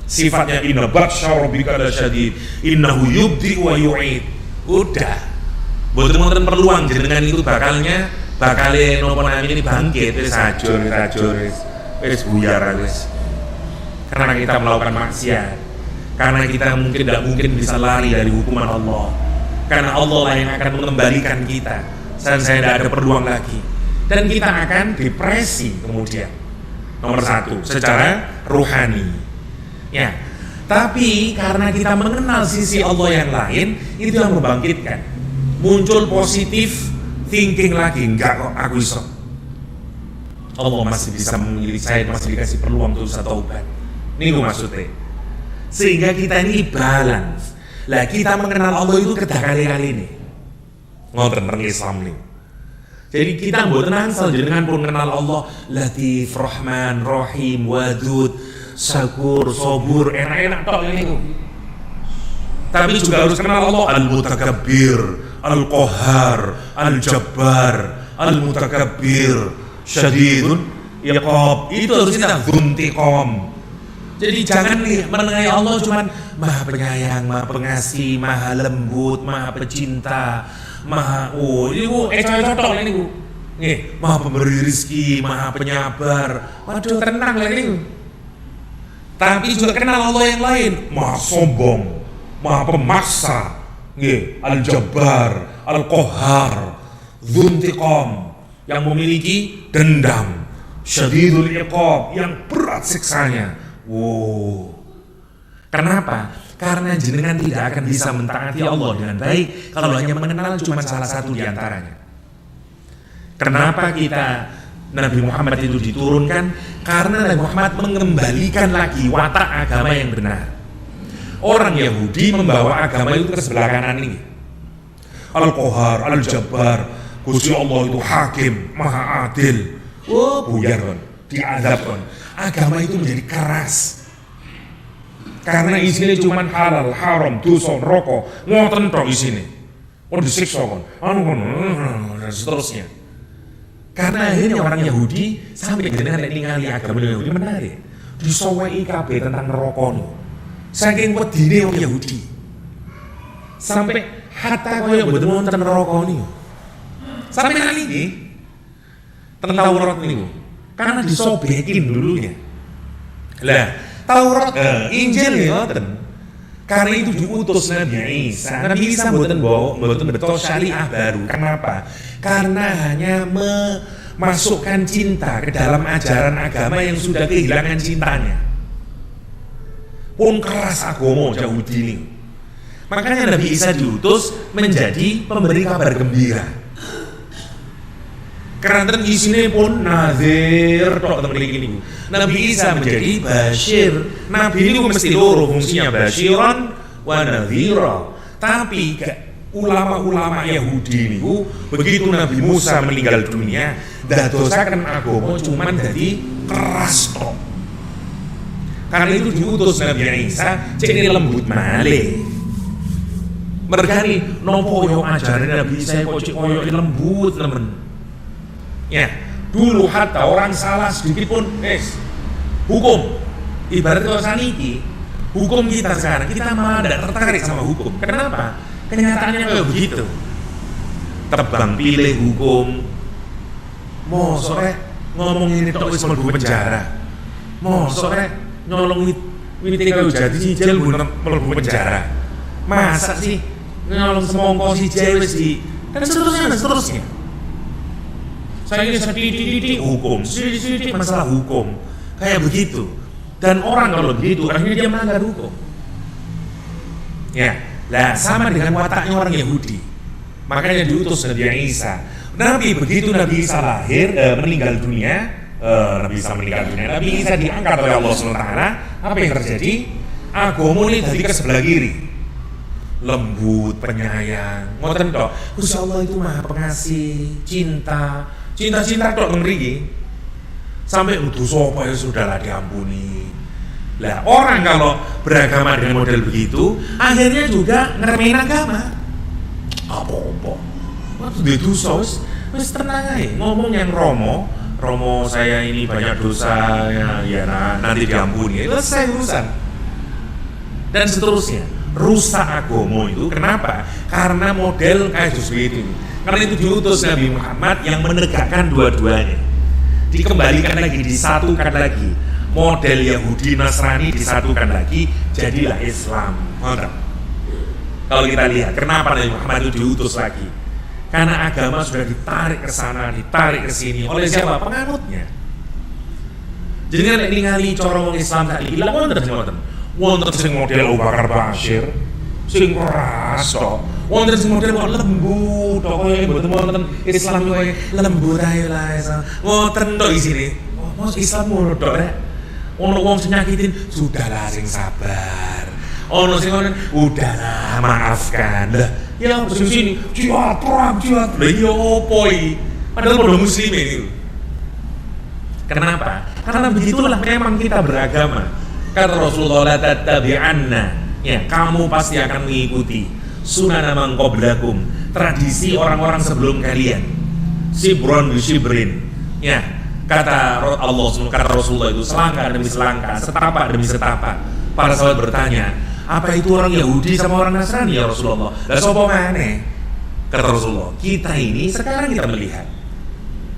sifatnya inna batsya rabbika lasyadid, innahu yubdi wa yu'id. Udah. Mboten peluang jenengan itu bakal nopo namine bangkit wis ajur wis buyar wis. Karena kita melakukan maksiat. Karena kita tidak mungkin bisa lari dari hukuman Allah. Karena Allah lah yang akan mengembalikan kita. Dan saya tidak ada peluang lagi. Dan kita akan depresi kemudian. Nomor satu, secara rohani. Ya, tapi karena kita mengenal sisi Allah yang lain, itu yang membangkitkan. Muncul positif thinking lagi, enggak kok aku iso. Allah masih bisa memilih saya, masih dikasih peluang untuk bisa taubat. Ini maksudnya. Sehingga kita ini balance. Lah kita mengenal Allah itu kedah kali-kali ini. Ngoten teng Islam nih. Jadi kita mboten angsal jenengan pun kenal Allah Latif, Rahman, Rahim, Wadud, Syakur, Sabur, enak-enak tok niku. Tapi juga harus kenal Allah Al-Mutakabbir, Al-Qahhar, Al-Jabbar, Al-Mutakabbir, Syadidun Iqab. Itu harus kita dzuntiqam. Jadi jangan nih menengahi Allah cuman Maha Penyayang, Maha Pengasih, Maha Lembut, Maha Pecinta, Maha ini Bu, cocok ini Bu. Nih, Maha Pemberi Rizki, Maha Penyabar. Waduh, tenang lah ini. Tapi juga kenal Allah yang lain, Maha Sombong, Maha Pemaksa, Al-Jabbar, Al-Qahhar, Dzuntiqam, yang memiliki dendam, Syadidul Iqab, yang berat siksanya. Wow. Kenapa? Karena jenengan tidak akan bisa mentaati Allah dengan baik kalau hanya mengenal cuma salah satu di antaranya. Kenapa kita Nabi Muhammad itu diturunkan? Karena Nabi Muhammad mengembalikan lagi watak agama yang benar. Orang Yahudi membawa agama itu ke sebelah kanan ini. Al-Qahhar, Al-Jabbar, Gusti Allah itu hakim, maha adil. Buyar kan, diadab kan. Agama itu menjadi keras. Karena isinya cuma halal, haram, dosa, rokok, ngoten tok isine. Disiksa kan. Dan seterusnya. Karena akhirnya orang Yahudi sampai dengan ningali agama Yahudi menarik. Disowai kabeh tentang neraka niku. Saking wedine wong Yahudi. Sampai hatta koyo mboten wonten neraka niku. Sampai nang iki teng Taurat niku. Karena disobekin dulunya. Lah, Taurat, Injil ya ngoten. Karena itu diutus Nabi Isa. Nabi Isa mboten betul syariah baru. Kenapa? Karena hanya memasukkan cinta ke dalam ajaran agama yang sudah kehilangan cintanya. Pun keras agama Yahudi ini. Makanya Nabi Isa diutus menjadi pemberi kabar gembira. Karena isinya pun nazir tok temen iki. Nabi Isa menjadi basyir. Nabi ini mesti loro fungsinya, basyiran wa nadhira. Tapi ulama-ulama Yahudi niku begitu Nabi Musa meninggal dunia, dadosaken agama cuman dadi keras tok. Karena itu diutus Nabi Isa cek lembut malih. Mergani nopo yo ajare Nabi Isa kok cek koyo lembut temen. Ya, dulu hatta orang salah sedikit pun hukum. Ibarat kalau saniki, hukum kita sekarang, kita malah tidak tertarik sama hukum. Kenapa? Kenyataannya kayak begitu. Tebang pilih hukum. Mosok ngomong ini tok wis mlebu penjara. Mosok nyolong wit kaya jati sijil mlebu penjara. Masa sih nyolong semongko sijil wis di dan seterusnya. Saya ini sedikit hukum, sedikit masalah hukum, kayak begitu. Dan orang kalau begitu, akhirnya dia melanggar hukum. Ya, lah sama dengan wataknya orang Yahudi. Makanya diutus Nabi Isa. Nabi begitu Nabi Isa lahir, meninggal dunia, Nabi Isa diangkat oleh Allah SWT. Apa yang terjadi? Agama ini dari ke sebelah kiri. Lembut, penyayang, ngoten tok. Gusti Allah itu Maha Pengasih, cinta tok mriki. sampai nuduh sopo ya sudahlah diampuni. Lah orang kalau beragama dengan model begitu, akhirnya juga ngeremehin agama. Apa-apa. Waktu dosa wis tenang aja. Ngomong yang Romo saya ini banyak dosa ya nanti diampuni. Selesai urusan. Dan seterusnya. Rusak agama itu kenapa? Karena model kayak seperti itu. Karena itu diutus Nabi Muhammad yang menegakkan dua-duanya. Dikembalikan lagi, disatukan lagi. Model Yahudi Nasrani disatukan lagi, jadilah Islam. Kalau kita lihat, kenapa Nabi Muhammad itu diutus lagi? Karena agama sudah ditarik ke sana, ditarik ke sini oleh siapa? Penganutnya. Jadi kan ningali cara wong Islam tak ilang wonten sing model Abu Bakar Bashir, sing keras tok. Wonten sing model kok lembut tok koyo mboten wonten Islam koyo lembut ae lah. Wonten tok isine. Mos Islam ngono tok rek. Ono wong sing nyakitin, sudahlah sing sabar. Ono sing ngono, udahlah maafkan. Lah, ya sing sini jihad perang jihad. Lah iya opo iki? Padahal padha muslim itu. Kenapa? Karena begitulah memang kita beragama. Kata Rasulullah, la tattabi'anna, ya kamu pasti akan mengikuti sunana man qablakum, tradisi orang-orang sebelum kalian. Sibron bi sibrin. Ya, kata Allah, kata Rasulullah itu selangkah demi selangkah, setapak demi setapak. Para sahabat bertanya, apa itu orang Yahudi sama orang Nasrani ya Rasulullah? Lah sapa maneh? Kata Rasulullah, kita ini sekarang kita melihat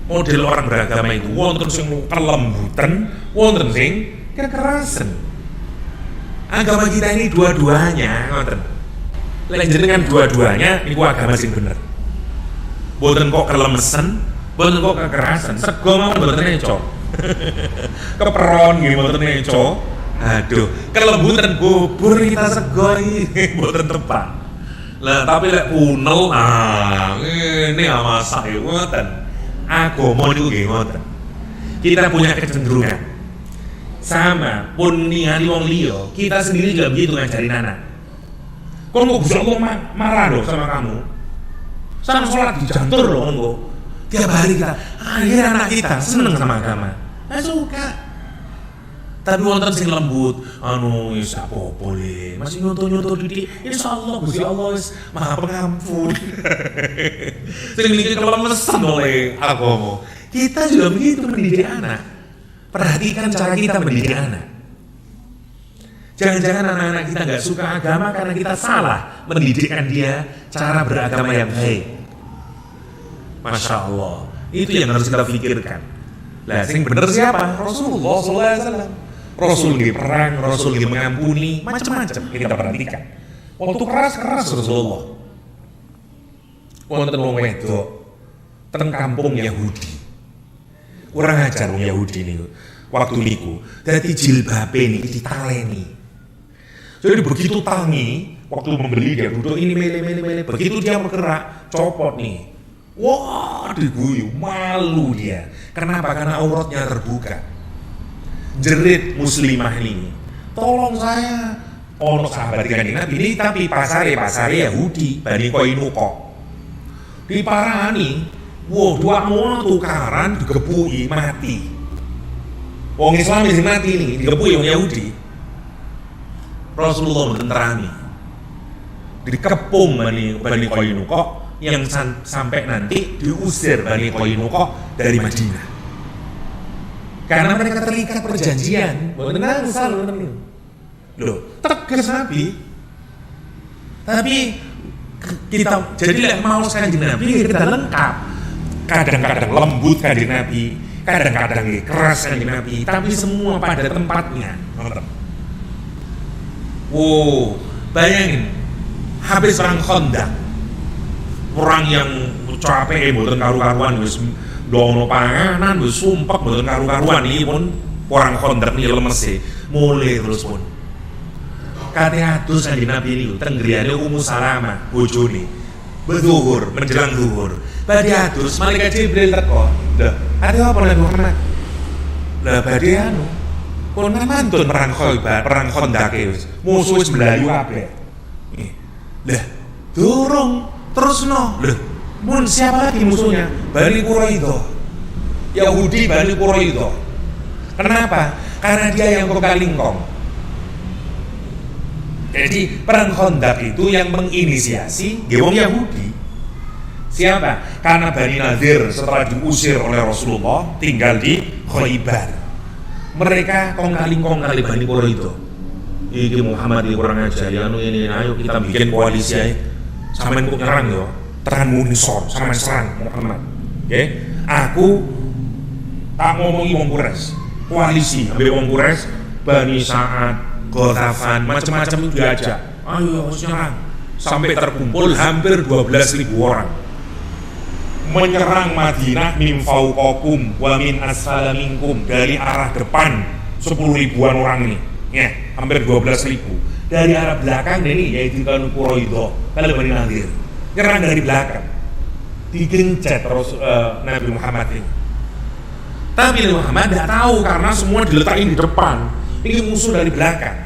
model orang beragama itu wonten sing kelembutan, wonten sing kekerasan. Agama kita ini dua-duanya ngoten. Lek jenengan dua-duanya niku agama sing bener. Mboten kok kelemesen, mboten kok kekerasan. Sego mawon mboten neco. Keperon nggih mboten neco. Aduh, kelembutan bubur kita sego iki mboten tepat. Lah tapi lek punel ngene masak ngoten. Agama niku nggih ngoten. Kita punya kecenderungan sama pun ningali wong liya, kita sendiri juga begitu ngajarin anak. Kok Gusti Allah marah loh sama kamu. Sama sholat dijantur loh kok. Tiap hari kita, akhirnya anak kita seneng sama agama. Suka. Tapi wonten sing lembut, wis apa-apa le. Masih nyontoh-nyontoh didik, insyaallah Gusti Allah wis Maha Pengampun. Sing niki kelemesen oleh agama. Kita juga begitu mendidik anak. Perhatikan cara kita mendidik anak. Jangan-jangan anak-anak kita nggak suka agama karena kita salah mendidikkan dia cara beragama yang baik. Masya Allah, itu yang harus kita pikirkan. Lah, sing bener siapa? Rasulullah SAW. Rasul di perang, Rasul di mengampuni, macam-macam kita perhatikan. Waktu keras Rasulullah. Wonten wong wedok teng kampung Yahudi. Kurang ajar wong Yahudi niku. Waktu niku dadi jilbabe niki ditaleni. Jadi begitu tangi, waktu membeli dia duduk ini mele. Begitu dia bergerak, copot nih. Wah, diguyu, malu dia. Kenapa? Karena auratnya terbuka. Jerit muslimah ini. Tolong saya. Ono sahabat Kanjeng Nabi ini tapi pasare Yahudi, Bani Qainuqa. Diparani. Wow, dua mono tukaran digepuki mati. Wong Islam sing mati ini digepuki wong Yahudi. Rasulullah menenterani. Dikepung Bani Qainuqa yang sampai nanti diusir Bani Qainuqa dari Madinah. Karena mereka terikat perjanjian. Benar salah benar. Loh, tegas Nabi. Tapi kita jadi mau Kanjeng Nabi kita lengkap. Kadang-kadang lembut Kanjeng Nabi, kadang-kadang keras Kanjeng Nabi, tapi semua pada tempatnya. Wow, bayangin habis perang Khandaq, perang yang capek mboten karu-karuan wis ndono panganan wis sumpek mboten karu-karuan iki pun perang Khandaq niki lemes mulai terus pun. Kate atus Kanjeng Nabi niku teng griyane Ummu Salamah bojone berzuhur menjelang zuhur. Badhe atus malaikat Jibril teko. Lah, ate apa Nabi Muhammad? Lah badhe anu. Kon mantun perang Khandaq wis. Musuh wis mlayu kabeh. Lah, durung terusno. Lah, mun siapa lagi musuhnya? Bani Quraidah. Yahudi Bani Quraidah. Kenapa? Karena dia yang kong-kalingkong. Jadi perang Khandaq itu yang menginisiasi wong Yahudi. Siapa? Karena Bani Nadir setelah diusir oleh Rasulullah tinggal di Khaybar. Mereka kong-kalingkong kali Bani Quraidah. Iki Muhammad ini kurang ajar ya, ini ayo kita bikin koalisi aja. Sampeyan kok nyerang yo, tekan munisor, sampeyan serang Muhammad. Oke? Aku tak ngomongi wong Quraisy. Koalisi ambil wong Quraisy, Bani Sa'ad, Ghatafan, macam-macam itu diajak. Ayo nyerang. Sampai terkumpul hampir 12.000 orang. Menyerang Madinah min fawqakum wa min asfala minkum, dari arah depan 10.000-an orang ini. Ya, hampir 12.000. Dari arah belakang ini yaitu Bani Quraidah, kalau Bani Nadir. Nyerang dari belakang. Digencet terus Nabi Muhammad ini. Tapi Nabi Muhammad tidak tahu karena semua diletakin di depan. Ini musuh dari belakang.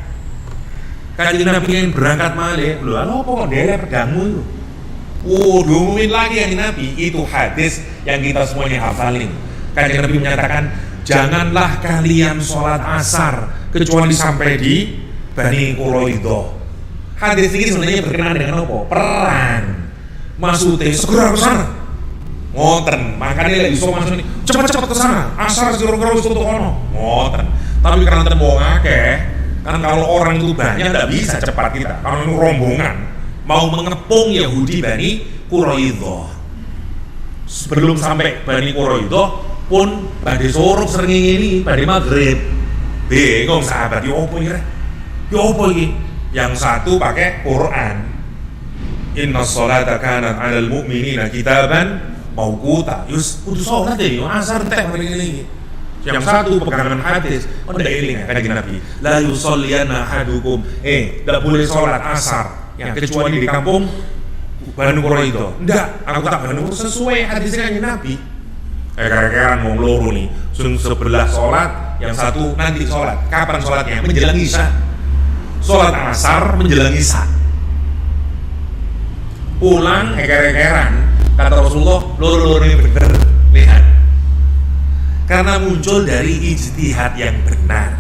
Kanjeng Nabi yang berangkat malih, lho apa kok derek pedangmu itu? Diumumin lagi yang Nabi, itu hadis yang kita semuanya hafalin. Kanjeng Nabi menyatakan, janganlah kalian sholat asar kecuali sampai di Bani Quraidah. Hadis ini sebenarnya berkenaan dengan apa? Perang. Maksudnya segera ke sana. Ngoten, makanya lek iso masuk cepat-cepat ke sana. Asar segera wis tutuk ono. Ngoten. Tapi karena tembok akeh, kan kalau orang itu banyak tidak bisa cepat kita. Kalau itu rombongan mau mengepung Yahudi Bani Quraidah. Sebelum sampai Bani Quraidah pun badhe sorok srengenge ini, badhe maghrib. Bingung sahabat, yo opo iki? Yo opo iki? Yang satu pakai Quran. Inna sholata kanat 'alal mu'minina kitaban mauquta. Yus kudu salat ya, asar tek ngene. Yang satu pegangan hadis, ndak eling kanjeng Nabi. La yusolliyanna ahadukum, enggak boleh salat asar yang kecuali di kampung Bani Quraidah. Ndak, aku tak Bani sesuai hadisnya kanjeng Nabi. Kira-kira ngomong loro nih, sebelah salat, yang satu nanti salat. Kapan salatnya? Menjelang Isya. Salat asar menjelang Isya. Pulang eker-ekeran, kata Rasulullah, loro-loro ini bener. Lihat. Karena muncul dari ijtihad yang benar.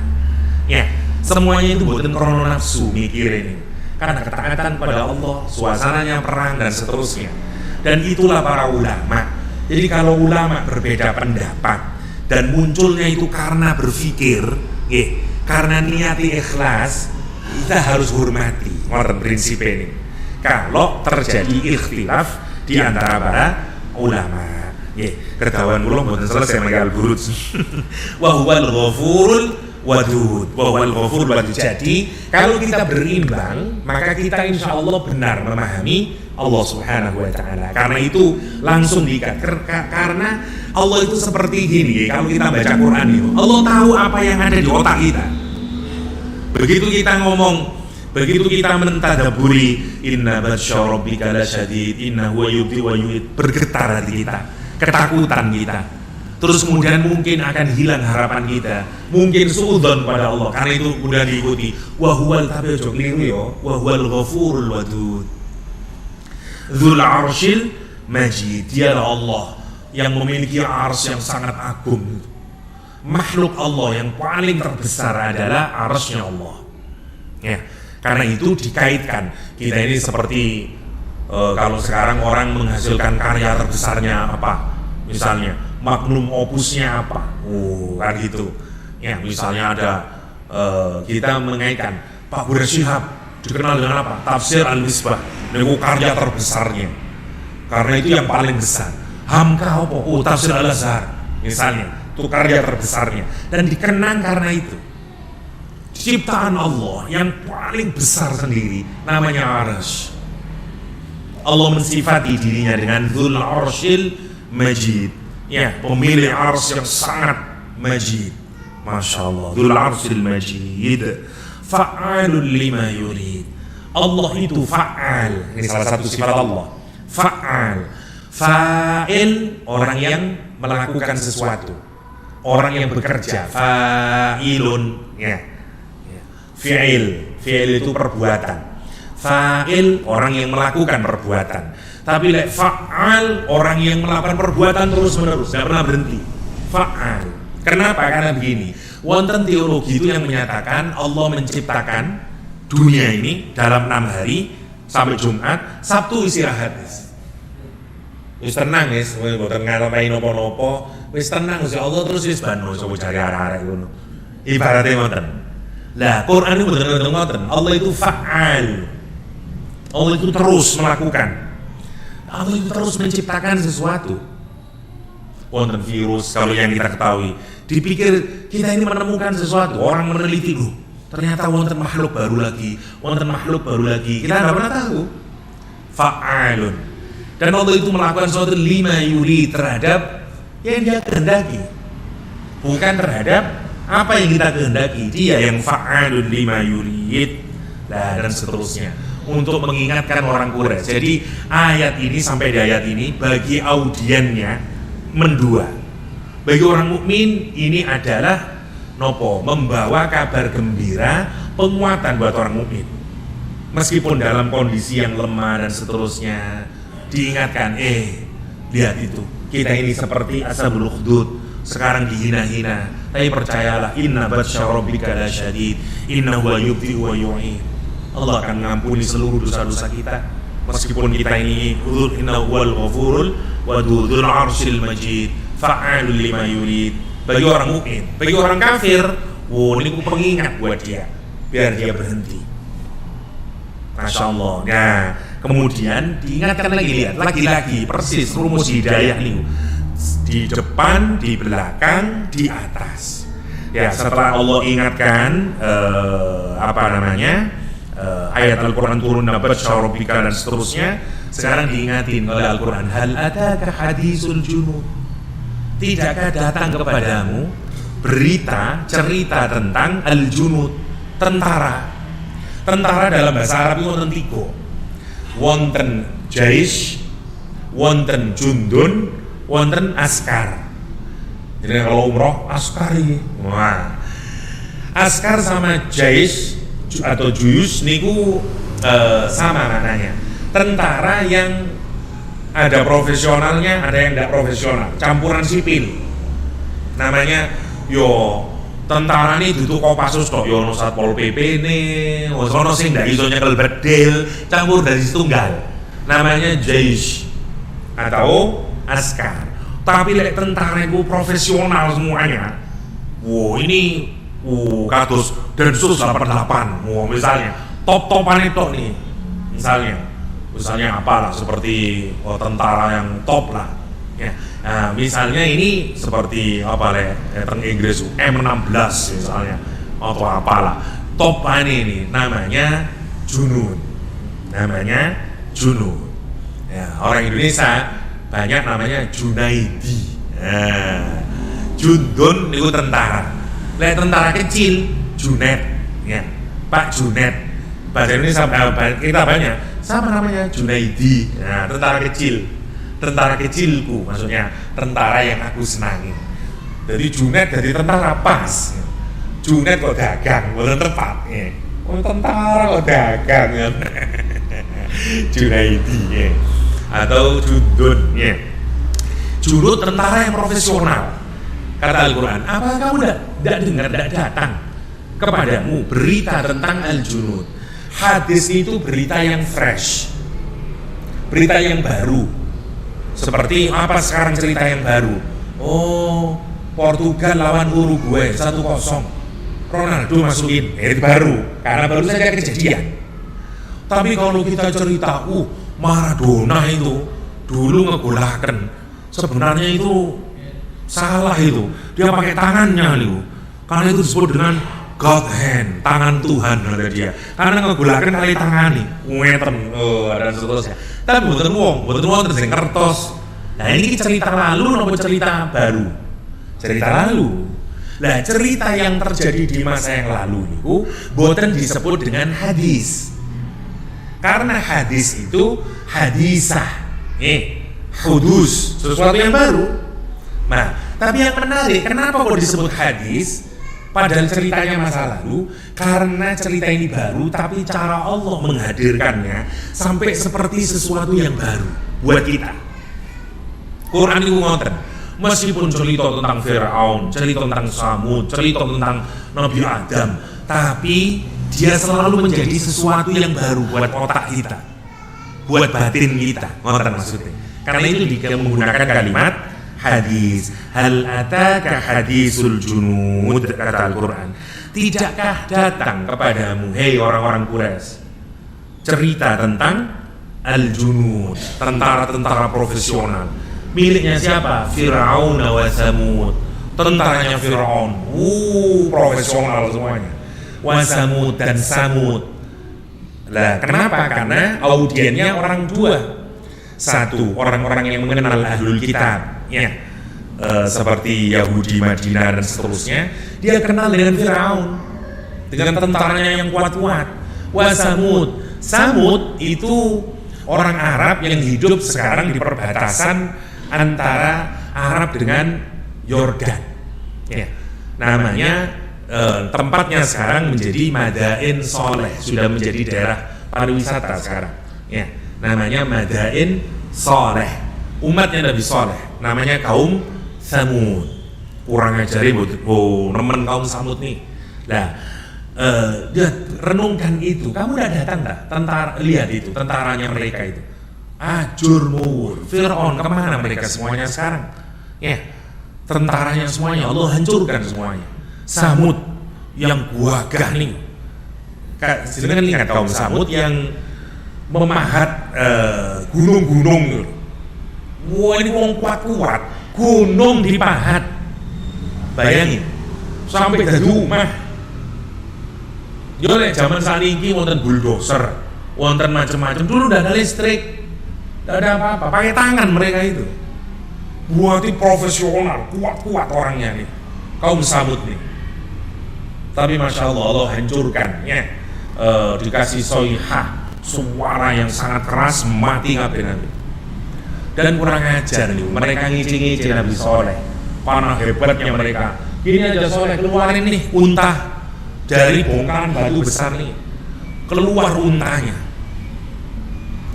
Ya, semuanya itu bukan krono nafsu mikir ini. Karena ketaatan pada Allah, suasananya perang dan seterusnya. Dan itulah para ulama. Jadi kalau ulama berbeda pendapat dan munculnya itu karena berpikir, karena niati ikhlas, kita harus hormati. Ngoten prinsip ini. Kalau terjadi ikhtilaf di antara para ulama. Kedawan kula mboten selesai manggal burut. Wa huwal ghafurul wadud. Wa huwal ghafurul wadud. Jadi, kalau kita berimbang, maka kita insyaallah benar memahami Allah Subhanahu wa taala. Karena itu langsung diikat. Karena Allah itu seperti gini, kalau kita baca Quran itu, Allah tahu apa yang ada di otak kita. Begitu kita ngomong, begitu kita mentadaburi, inna batsya rabbika lasyadid, innahu yubdi wa yu'id, bergetar hati kita. Ketakutan kita, terus kemudian mungkin akan hilang harapan kita, mungkin suudzon pada Allah. Karena itu mudah diikuti. Wahuwal, tapi ojo keliru ya. Wahuwal ghafurul wadud, dzul arsyil majid. Dialah Allah yang memiliki arsy yang sangat agung. Makhluk Allah yang paling terbesar adalah arsy-Nya Allah. Ya, karena itu dikaitkan. Kita ini seperti kalau sekarang orang menghasilkan karya terbesarnya apa, misalnya magnum opusnya apa, kan gitu. Ya, misalnya ada kita mengaitkan Pak Burer Shihab dikenal dengan apa? Tafsir Al-Misbah, itu karya terbesarnya. Karena itu yang paling besar. Hamka apa? Tafsir Al-Azhar, misalnya, itu karya terbesarnya. Dan dikenang karena itu. Ciptaan Allah yang paling besar sendiri namanya Arsy. Allah mensifati dirinya dengan Dzul Arsyil Majid. Ya, pemilik arsy yang sangat majid. Masya Allah. Dzul Arsyil Majid. Fa'alul lima yurid. Allah itu fa'al. Ini salah satu sifat Allah. Fa'al. Fa'il, orang yang melakukan sesuatu. Orang yang bekerja. Fa'ilun. Ya. Fi'il. Fi'il itu perbuatan. Fa'il, orang yang melakukan perbuatan. Tapi fa'al, orang yang melakukan perbuatan terus menerus, tidak pernah berhenti. Fa'al, Kenapa? Karena begini, wonten teologi itu yang menyatakan Allah menciptakan dunia ini dalam 6 hari sampai Jumat, Sabtu istirahat. Wis tenang wis, mboten ngalapai napa-napa, wis tenang Gusti Allah terus wis bano sapa jare arek-arek ngono. Ibaratnya ngoten. Lah Quran itu mboten ngoten. Allah itu fa'al. Allah itu terus melakukan. Allah itu terus menciptakan sesuatu. Wonten virus kalau yang kita ketahui. Dipikir kita ini menemukan sesuatu, orang meneliti loh. Ternyata wonten makhluk baru lagi, wonten makhluk baru lagi. Kita nggak pernah tahu. Fa'alun. Dan Allah itu melakukan sesuatu lima yuri terhadap yang Dia kehendaki. Bukan terhadap apa yang kita kehendaki. Dia yang fa'alun lima yurid. Dan seterusnya. Untuk mengingatkan orang Quraisy. Jadi ayat ini sampai di ayat ini bagi audiennya mendua. Bagi orang mukmin ini adalah nopo, membawa kabar gembira, penguatan buat orang mukmin. Meskipun dalam kondisi yang lemah dan seterusnya, diingatkan, lihat itu, kita ini seperti ashabul ukhdud, sekarang dihina-hina. Tapi percayalah, inna batsya rabbika lasyadid, innahu yubdi'u wa yu'id. Allah akan mengampuni seluruh dosa-dosa kita. Meskipun kita ini innahu wal ghafurul wadudul arsyil majid, fa'alul lima yurid. Bagi orang mukmin, bagi orang kafir, ini pengingat buat dia, biar dia berhenti. Masya Allah. Nah, kemudian diingatkan lagi, lihat, lagi-lagi persis rumus hidayah nih, di depan, di belakang, di atas. Ya, setelah Allah ingatkan ayat Al-Quran turun nabatsya rabbika dan seterusnya, sekarang diingatin oleh Al-Quran, hal ataka hadisul junud, tidakkah datang kepadamu berita, cerita tentang al-junud, tentara. Tentara dalam bahasa Arab itu wonten 3. Wonten jaish, wonten jundun, wonten askar. Jadi kalau umroh askari. Wah. Askar sama jaish atau juyus niku sama maknanya. Tentara yang ada profesionalnya, ada yang tidak profesional, campuran sipil. Namanya tentara ini duduk Kopassus tok, ono Satpol PP nih, ono sing ndak iso nyekel bedil, campur dari setunggal. Namanya jaish atau askar. Tapi lek tentara itu profesional semuanya. Ini kados Densus 88, misalnya top-topan itu nih, misalnya apalah seperti tentara yang top lah, ya. Nah, misalnya ini seperti teng Inggris M16 misalnya atau apalah top ini namanya junud, ya, orang Indonesia banyak namanya Junaidi. Jundun itu tentara. Lek tentara kecil Junet, ya, Pak Junet. Bahasa Indonesia kita banyak sama namanya Junaidi. Nah, tentara kecilku, maksudnya tentara yang aku senangi. Jadi Junet jadi tentara pas. Junet kok dagang, bukan tepat. Ya. Tentara kok dagang, ya. Junaidi, ya. Atau Jundun, ya. Junud tentara yang profesional. Kata Al-Quran, apa kamu tidak dengar, tidak datang kepadamu berita tentang al-junud? Hadis itu berita yang fresh, berita yang baru. Seperti apa sekarang cerita yang baru? Portugal lawan Uruguay 1-0, Ronaldo masukin, itu baru, karena baru saja kejadian. Tapi kalau kita cerita, Maradona itu dulu ngegolaken, sebenarnya itu salah itu, dia pakai tangannya itu, karena itu disebut dengan God hand, tangan Tuhan ada dia, karena ngegolaken kali tangani, dan seterusnya. Tapi bukan wong terus kertos. Nah ini cerita lalu atau cerita baru? Cerita lalu. Nah cerita yang terjadi di masa yang lalu itu boten disebut dengan hadis, karena hadis itu hadisah, hudus, sesuatu yang baru. Nah, tapi yang menarik, kenapa kok disebut hadis padahal ceritanya masa lalu? Karena cerita ini baru, tapi cara Allah menghadirkannya sampai seperti sesuatu yang baru buat kita. Quran itu ngoten, Meskipun cerita tentang Firaun, cerita tentang Samud, cerita tentang Nabi Adam, tapi dia selalu menjadi sesuatu yang baru buat otak kita, buat batin kita. Ngoten maksudnya. Karena itu dia menggunakan kalimat hadis. Hal ataka hadisul junud, kata Al-Quran. Tidakkah datang kepadamu, hei orang-orang Quraisy, cerita tentang al-junud, tentara-tentara profesional. Miliknya siapa? Firaun wa Samud. Tentaranya Firaun, profesional semuanya. Wa Samud dan Samud. Lah, kenapa? Karena audiennya orang dua. Satu, orang-orang yang mengenal ahlul kitab, ya, seperti Yahudi Madinah dan seterusnya. Dia kenal dengan Firaun, dengan tentaranya yang kuat-kuat. Wa Samud. Samud itu orang Arab yang hidup sekarang di perbatasan antara Arab dengan Yordan, ya. Namanya tempatnya sekarang menjadi Madain Soleh, sudah menjadi daerah pariwisata sekarang, ya. Namanya Madain Soleh, umatnya Nabi Soleh, namanya kaum Samud. Kurang ajari, nemen kaum Samud nih. Nah, dia renungkan itu. Kamu udah datang tak? Tentara, lihat itu tentaranya mereka itu. Ajur mur, Fir'aun kemana mereka semuanya sekarang? Ya, tentaranya semuanya Allah hancurkan semuanya. Samud yang gagah nih. Sedangkan ingat kaum Samud yang memahat gunung-gunung gitu. Wah, ini wong kuat-kuat, gunung dipahat. Bayangin, sampai dari rumah. Yo lek zaman saniki wonten bulldozer, wonten macam-macam. Dulu udah ada listrik. Tidak ada apa-apa, pakai tangan mereka itu. Buatnya profesional, kuat-kuat orangnya nih, kaum Samud nih. Tapi Masya Allah, Allah hancurkan, ya. Dikasih soihah, suara yang sangat keras, mati ngapain. Dan kurang ajar nih, mereka ngici-ngici Nabi Soleh. Panah hebatnya mereka. Gini aja Soleh, keluarin nih unta dari bongkahan batu besar nih. Keluar untanya.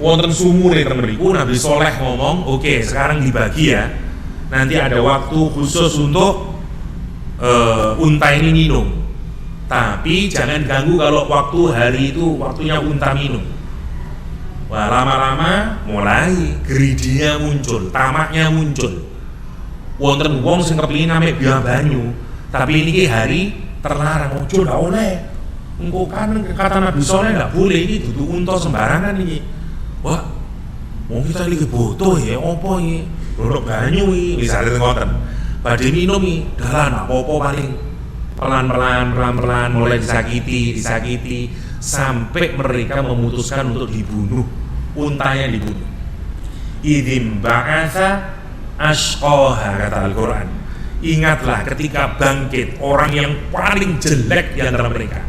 Wonten sumur ya teman-teman. Nabi Soleh ngomong, oke, sekarang dibagi ya. Nanti ada waktu khusus untuk unta ini minum. Tapi jangan ganggu kalau waktu hari itu waktunya unta minum. Wah, lama-lama mulai geridinya muncul, tamaknya muncul. Wonten wong sing kepengin ame biaya banyu, tapi ini hari terlarang, ojo ndak oleh. Engko kan kata Nabi Soleh ndak boleh iki dudu unta sembarangan iki. Wah, mau kita lagi butuh ya, opo ini, lorok banyu ini, misalnya ngoten, badhe minum ini, dalan apa-apa paling pelan-pelan mulai disakiti, sampai mereka memutuskan untuk dibunuh, untanya dibunuh. Idzim ba'atsa ashqaha, kata Al-Quran. Ingatlah ketika bangkit orang yang paling jelek di antara mereka.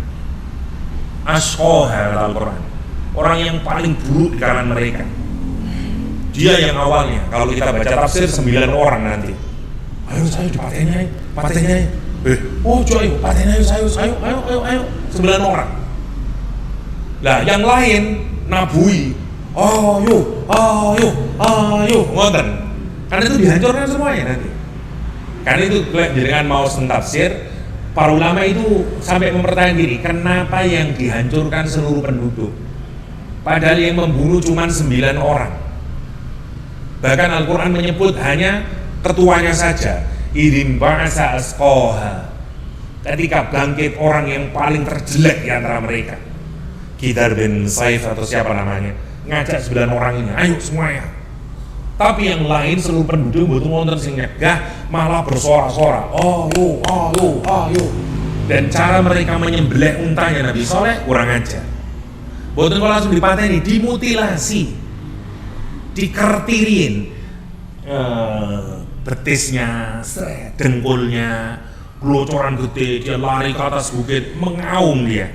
Ashqaha, kata Al-Quran. Orang yang paling buruk di kalangan mereka. Dia yang awalnya, kalau kita baca tafsir 9 orang nanti. Ayo saya dipatennya, patennya. Oh coy, patennya ayo. 9 orang. Lah yang lain nabui. Ayo, ngoten. Karena itu dihancurkan semuanya nanti. Karena itu dengan mau tafsir, para ulama itu sampai mempertanyakan diri, kenapa yang dihancurkan seluruh penduduk? Padahal yang membunuh cuma 9 orang. Bahkan Al-Quran menyebut hanya ketuanya saja. Idzim ba'atsa ashqaha. Ketika bangkit orang yang paling terjelek di antara mereka. Qidar bin Saif atau siapa namanya, ngajak 9 orang ini, ayo semuanya. Tapi yang lain seluruh penduduk butuh wonten sing nyegah, malah bersorak-sorak. Ayo. Dan cara mereka menyembelih untanya Nabi Soleh kurang ajar. Boten kalau langsung dipateni, dimutilasi, dikertirin betisnya, dengkulnya, gelocoran gede, dia lari ke atas bukit, mengaum dia,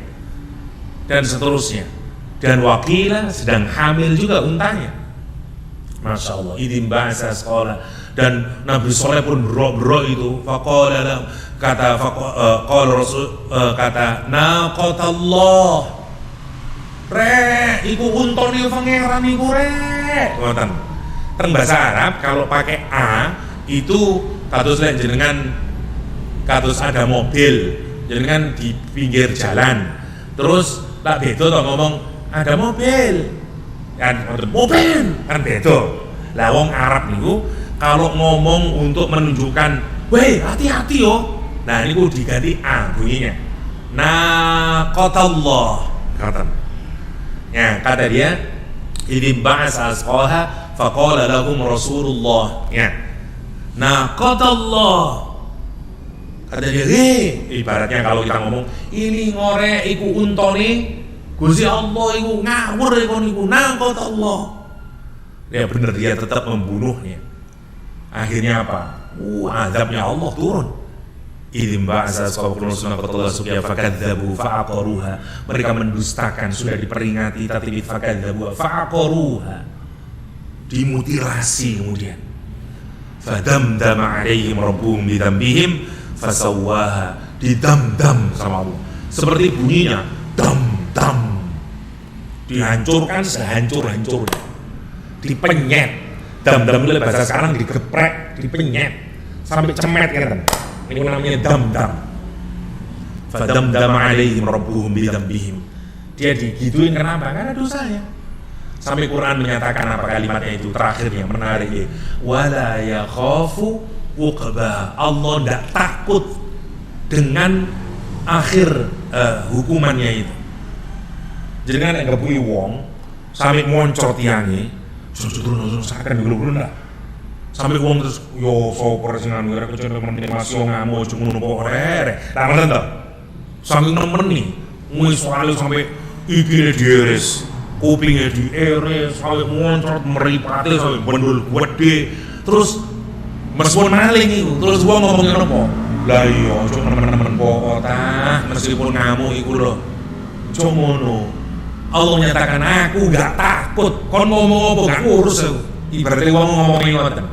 dan seterusnya. Dan wakila sedang hamil juga untanya. Masya Allah, idzim ba'atsa ashqaha. Dan Nabi Soleh pun berok-berok itu. Faqala kata naqatallah. Rek, iku untone pangeran iku rek. Ngoten. Teng bahasa Arab kalau pakai a itu kados lek jenengan kados ada mobil jenengan di pinggir jalan terus tak beda to ngomong ada mobil kan kan beda lah wong Arab niku kalau ngomong untuk menunjukkan weh hati-hati yo nah niku diganti a bunyinya naqatallah kata dia idin ba'asa asqaha faqala lahum rasulullah naqatallah kata dia ibaratnya kalau kita ngomong ini ngorek iku untone Gusti Allah iku ngawur iku naqatallah ya bener dia tetap membunuhnya akhirnya apa azabnya Allah turun idzin ba'asa asqakum sunaqatallah subya fakadzabu fa'aqaruha mereka mendustakan sudah diperingati tapi fakadzabu fa'aqaruha dimutilasi kemudian fadamdama alaihim rabbuhum bidzambihim fasawwaha didam-dam sama Allah seperti bunyinya dam-dam dihancurkan sehancur-hancurnya dipenyet dam-dam itu bahasa sekarang digeprek dipenyet sampai cemet kan ini namanya dam-dam fadamdama alaihim rabbuhum bidzambihim dia digituin kenapa? Karena dosanya sampai Quran menyatakan apa kalimatnya itu terakhirnya menarik ya wala yakhafu uqba Allah tidak takut dengan akhir hukumannya itu jadi kan nggak punya wong sampai ngoncor tiangnya turun sakan dulu lah sampai wong terus yo soper sing anu rek kecil masih ngamo cuma nopo rere lah ngoten to sampai nemeni wis sampai iki diiris kupingnya diiris sampai ngoncor meripate sampai bendul gede terus meskipun maling itu, terus gua ngomongin apa? Lah iya, cuma temen-temen pokok tah, meskipun ngamuk iku lho. Cuma ngono. Allah menyatakan aku gak takut, kon ngomong apa gak ngurus aku. Ibaratnya wong ngomongin ngoten.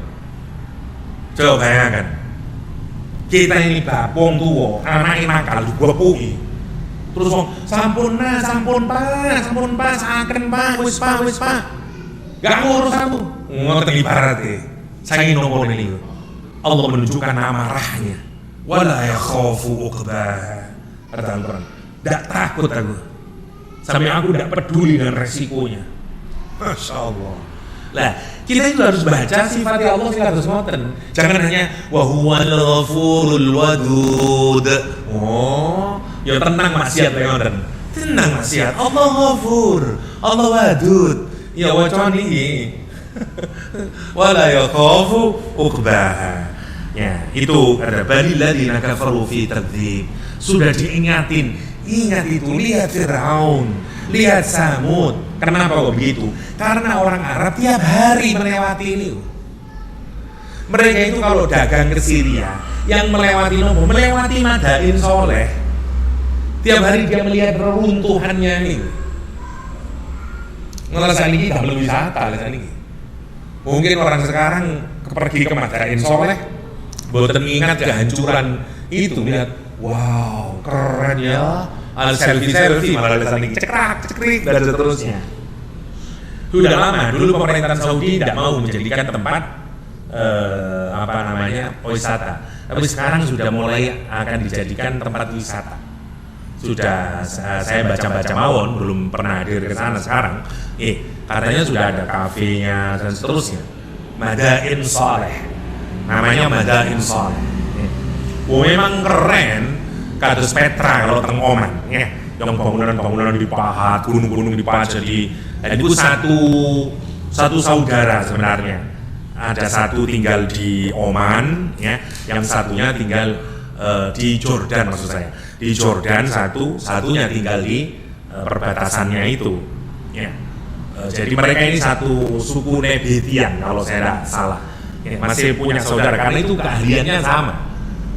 Coba bayangkan. Kita ini bapong tuwa, anake nakal digopoki. Terus wong sampun Pak, saken Pak, wis Pak. Gak ngurus aku. Ngoten ibaratnya. Saya nopo niku. Allah menunjukkan amarahnya wala yakhafu uqbaha kata Al-Quran tidak takut aku sampai aku tidak peduli dengan resikonya Masya Allah lah kita juga harus baca sifatnya Allah sih harus ngoten jangan hanya wa huwal ghafurul wadud ya tenang maksiat ngoten tenang maksiat Allah ghafur Allah wadud ya wacan iki wala yakhafu uqbaha ya itu ada balil ladzina kafaru fi takdzib sudah diingatin ingat itu lihat Firaun lihat Samud kenapa kok begitu karena orang Arab tiap hari melewati ini mereka itu kalau dagang ke Syria yang melewati melewati Madain Soleh tiap hari dia melihat reruntuhannya ini ngerasa ini tidak perlu wisata ini mungkin orang sekarang pergi ke Madain Soleh boten ingat kehancuran itu lihat wow keren ya selfie malah lihat cekrik dan seterusnya sudah lama dulu pemerintahan Saudi tidak mau menjadikan tempat wisata tapi sekarang sudah mulai akan dijadikan tempat wisata sudah saya baca-baca mawon belum pernah hadir ke sana sekarang katanya sudah ada kafenya dan seterusnya Madain Soleh namanya Madain Soleh memang keren kados Petra kalau teng Oman ya yang bangunan-bangunan dipahat gunung-gunung dipahat jadi itu satu saudara sebenarnya ada satu tinggal di Oman ya yang satunya tinggal di Jordan maksud saya di Jordan satunya tinggal di perbatasannya itu ya jadi mereka ini satu suku Nebetian kalau saya tidak salah masih punya saudara karena itu keahliannya sama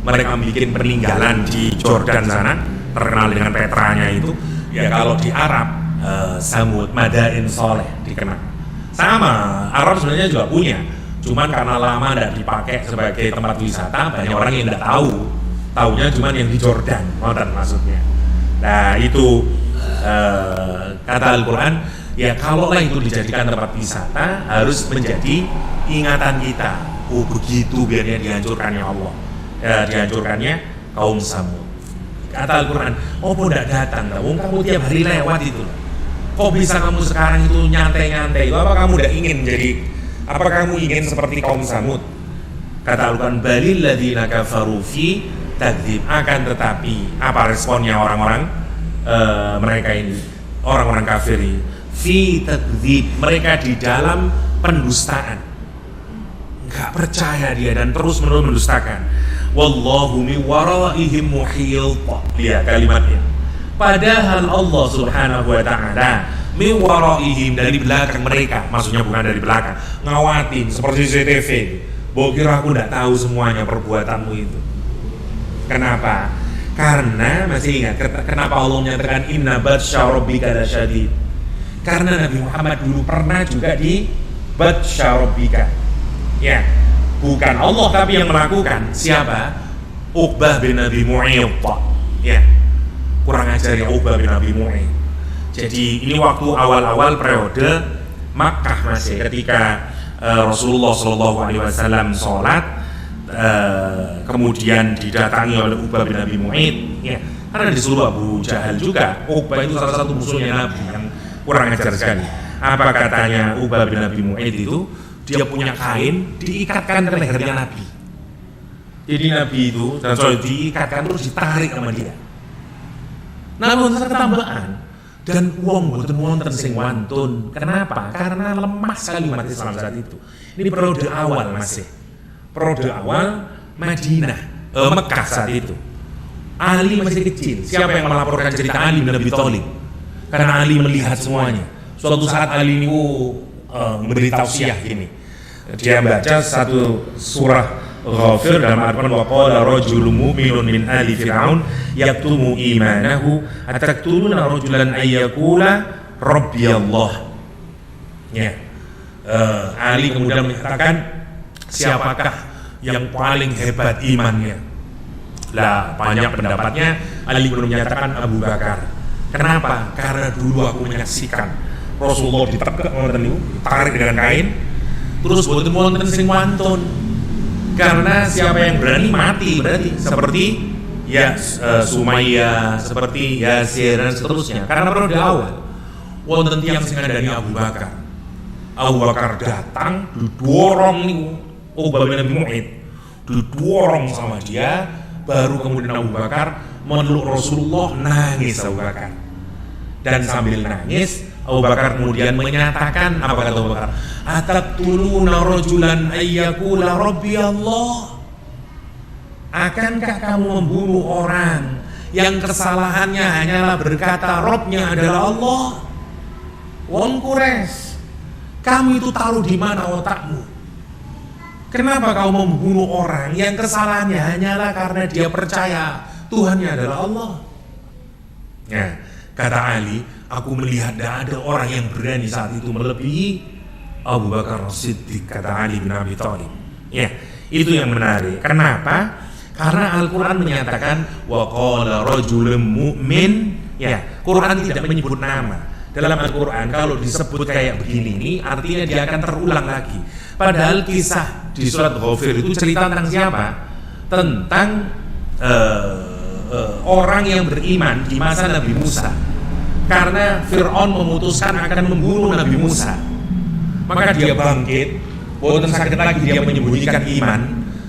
mereka bikin peninggalan di Jordan sana terkenal dengan Petranya itu ya kalau di Arab Samud Madain Soleh dikenal sama Arab sebenarnya juga punya cuman karena lama tidak dipakai sebagai tempat wisata banyak orang yang tidak taunya cuman yang di Jordan maksudnya nah itu kata Al-Quran ya kalaulah itu dijadikan tempat wisata harus menjadi ingatan kita Oh begitu biarnya dihancurkannya Allah, dihancurkannya kaum Samud. Kata Al-Quran, oh tidak datang, kamu tiap hari lewat itu. Kok bisa kamu sekarang itu nyantai-nyantai? Apa kamu tidak ingin jadi? Apa kamu ingin seperti kaum Samud? Kata Al-Quran, balil ladzina kafaru fi takdzib. Akan tetapi apa responnya orang-orang mereka ini, orang-orang kafir ini? Fi takdzib, mereka di dalam pendustaan. Enggak percaya dia dan terus-menerus mendustakan. Wallahu min waraihim muhit. Lihat kalimatnya. Padahal Allah Subhanahu wa taala min waraihim, dari belakang mereka, maksudnya bukan dari belakang, ngawatin seperti CCTV. Bahwa kira aku tidak tahu semuanya perbuatanmu itu. Kenapa? Karena masih ingat kenapa Allah menyatakan inna batsya rabbika lasyadid. Karena Nabi Muhammad dulu pernah juga di batsya rabbika. Ya, bukan Allah tapi yang melakukan. Siapa? Uqbah bin Abi Mu'ayth. Ya, kurang ajar ya Uqbah bin Abi Mu'ayth. Jadi ini waktu awal-awal periode Makkah masih, ketika Rasulullah SAW sholat, kemudian didatangi oleh Uqbah bin Abi Mu'ayth. Ya, karena disuruh Abu Jahal juga. Uqbah itu salah satu musuhnya Nabi yang kurang ajar sekali. Apa katanya Uqbah bin Abi Mu'ayth itu? Dia punya kain diikatkan ke lehernya Nabi. Jadi Nabi itu diikatkan terus ditarik sama dia. Namun ketambahan dan uang boten wonten sing wantun. Kenapa? Karena lemah sekali umat Islam saat itu. Ini periode awal masih. Periode awal Madinah, Mekah saat itu. Ali masih kecil. Siapa yang melaporkan cerita Ali bin Abi Thalib? Karena Ali melihat semuanya. Suatu saat Ali ini memberi tausiah gini. Dia baca satu surah Ghafir dalam Al-Quran, wa qala rajulun mu'minun min ali fir'aun yaktumu imanahu ataktuluna rajulan ayyakula rabbi Allah. Ya. Ali kemudian menyatakan, siapakah yang paling hebat imannya? Lah banyak pendapatnya. Ali belum menyatakan Abu Bakar. Kenapa? Karena dulu aku menyaksikan Rasulullah ditekuk tarik dengan kain, terus boten wonten sing wantun. Karena siapa yang berani mati berarti, seperti ya Sumayyah, seperti Yasir dan seterusnya. Karena periode awal wonten tiyang sing ngandani Abu Bakar. Abu Bakar datang didorong nih Uqbah bin Abi Mu'ayth, didorong sama dia, baru kemudian Abu Bakar meluk Rasulullah, nangis Abu Bakar. Dan sambil nangis Abu Bakar kemudian menyatakan, apa kata Abu Bakar? Ataktuluna rajulan ayyakula rabbi Allah. Akankah kamu membunuh orang yang kesalahannya hanyalah berkata Robnya adalah Allah? Wong Quraisy, kamu itu taruh di mana otakmu? Kenapa kau membunuh orang yang kesalahannya hanyalah karena dia percaya Tuhannya adalah Allah? Ya, kata Ali, aku melihat tidak ada orang yang berani saat itu melebihi Abu Bakar As-Siddiq, kata Ali bin Abi Thalib. Ya, itu yang menarik. Kenapa? Karena Al-Quran menyatakan wa qala rajulun mu'min. Ya, Quran tidak menyebut nama. Dalam Al-Quran kalau disebut kayak begini ini artinya dia akan terulang lagi. Padahal kisah di surat Ghafir itu cerita tentang siapa? Tentang orang yang beriman di masa Nabi Musa. Karena Fir'aun memutuskan akan membunuh Nabi Musa, maka dia bangkit, boten sakit lagi dia menyembunyikan iman.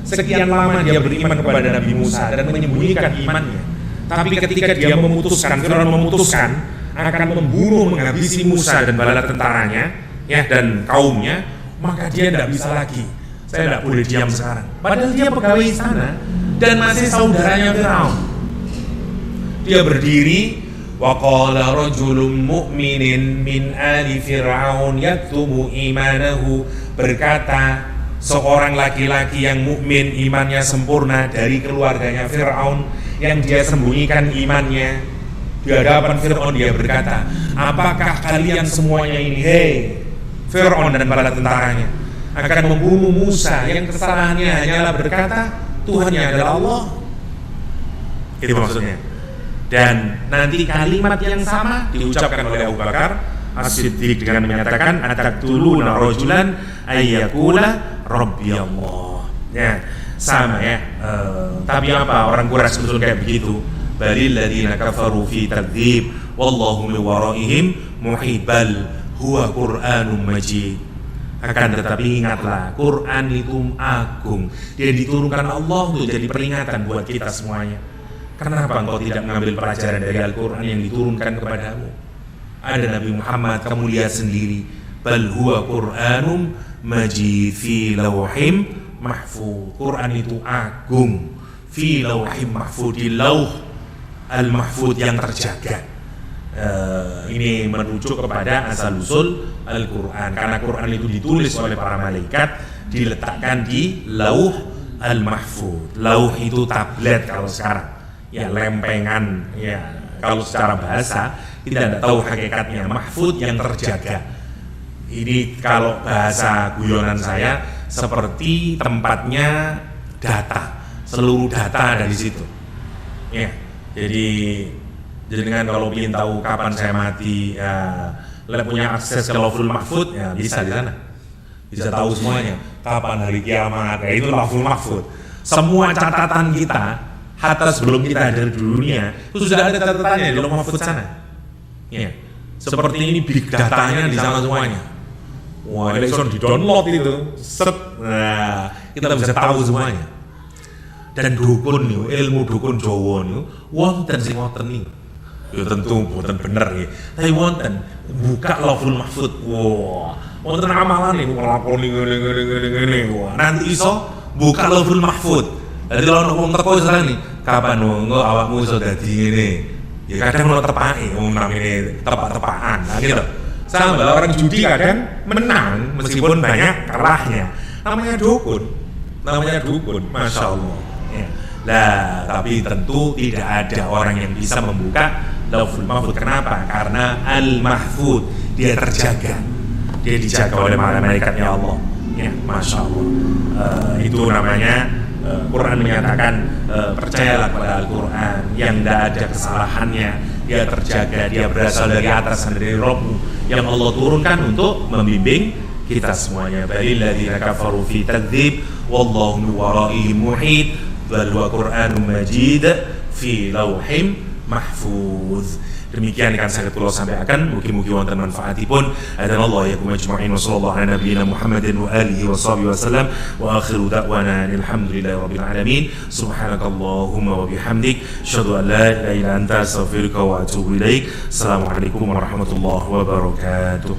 Sekian lama dia beriman kepada Nabi Musa dan menyembunyikan imannya. Tapi ketika dia memutuskan, Fir'aun memutuskan akan membunuh, menghabisi Musa dan bala tentaranya, ya, dan kaumnya, maka dia tidak bisa lagi. Saya tidak boleh diam sekarang. Padahal dia pegawai istana dan masih saudaranya Fir'aun. Dia berdiri. Wa qala rajulun mu'minin min ali fir'aun yaktumu imanahu, berkata seorang laki-laki yang mukmin imannya sempurna dari keluarganya Fir'aun yang dia sembunyikan imannya. Di hadapan Fir'aun dia berkata, apakah kalian semuanya ini, hei Fir'aun dan bala tentaranya, akan membunuh Musa yang kesalahannya hanyalah berkata Tuhannya adalah Allah? Itu maksudnya. Dan nanti kalimat yang sama diucapkan oleh Abu Bakar As-Siddiq dengan menyatakan ataktuluna rajulan ayyakula Rabbi Allah. Ya, sama ya. Tapi apa orang Quraisy betul kayak begitu? Balil ladzina kafaru fi takdzib wallahu min waraihim muhit, bal huwa Qur'anun majid. Akan tetapi ingatlah, Quran itu agung. Dia diturunkan Allah untuk jadi peringatan buat kita semuanya. Kenapa engkau tidak mengambil pelajaran dari Al-Quran yang diturunkan kepadamu? Ada Nabi Muhammad, kamu lihat sendiri. Bal huwa Qur'anun majid fi lauhim mahfuz. Quran itu agung. Fi lauhim mahfuz, di lauh al-mahfuz yang terjaga. Ini merujuk kepada asal-usul Al-Quran, karena Quran itu ditulis oleh para malaikat, diletakkan di lauh al-mahfuz. Lauh itu tablet kalau sekarang, ya lempengan, ya kalau secara bahasa kita tidak tahu hakikatnya. Mahfuz yang terjaga. Ini kalau bahasa guyonan saya seperti tempatnya data, seluruh data dari situ. Ya, jadi dengan kalau ingin tahu kapan saya mati, ya, punya akses ke Lauhul Mahfuz, ya bisa di sana, bisa tahu semuanya. Kapan hari kiamat, ya itu Lauhul Mahfuz. Semua catatan kita, hatta sebelum kita ada di dunia, itu sudah ada catatannya di Lauhul Mahfuz sana. Ya, seperti ini big datanya di sana semuanya. Wah, elektron di download itu, set, nah, kita bisa tahu semuanya. Dan dukun nih, ilmu dukun Jawa nih, wonten sing wonten nih. Ya tentu buatan bener ya, tapi wonten buka Lauhul Mahfuz, wah wonten amalan nih nglakoni ngene, wah nanti iso buka Lauhul Mahfuz. Dadi lho wong teko iso nih, kapan engko awakmu iso dadi ngene. Ya kadang ono tepake, wong namine tepak-tepakan, nah gitu. Sama orang judi kadang menang meskipun banyak kalahnya. Namanya dukun, masya Allah. Ya. Lah, tapi tentu tidak ada orang yang bisa membuka Lauhul Mahfuz. Kenapa? Karena Al-Mahfuz, dia terjaga, dia dijaga oleh malaikatnya Allah. Ya, masya Allah. Itu namanya Quran menyatakan percayalah pada Al-Quran yang tidak ada kesalahannya, dia terjaga, dia berasal dari atas, dari Rabb yang Allah turunkan untuk membimbing kita semuanya. Balil ladzina kafaru fi takdzib wallahu min waraihim muhit, bal huwa Qur'anun majid fi lauhim mahfuz. Demikian akan saya kula sampaikan, mugi-mugi wonten manfaatipun. Adanallahu yakum ajma'in wa sallallahu ala nabiyyina Muhammadin wa alihi wa sahbihi wasallam wa akhiru da'wana alhamdulillahi rabbil alamin. Subhanakallahumma wa bihamdik, asyhadu an la ilaha illa anta, astaghfiruka wa atubu ilaik. Assalamualaikum warahmatullahi wabarakatuh.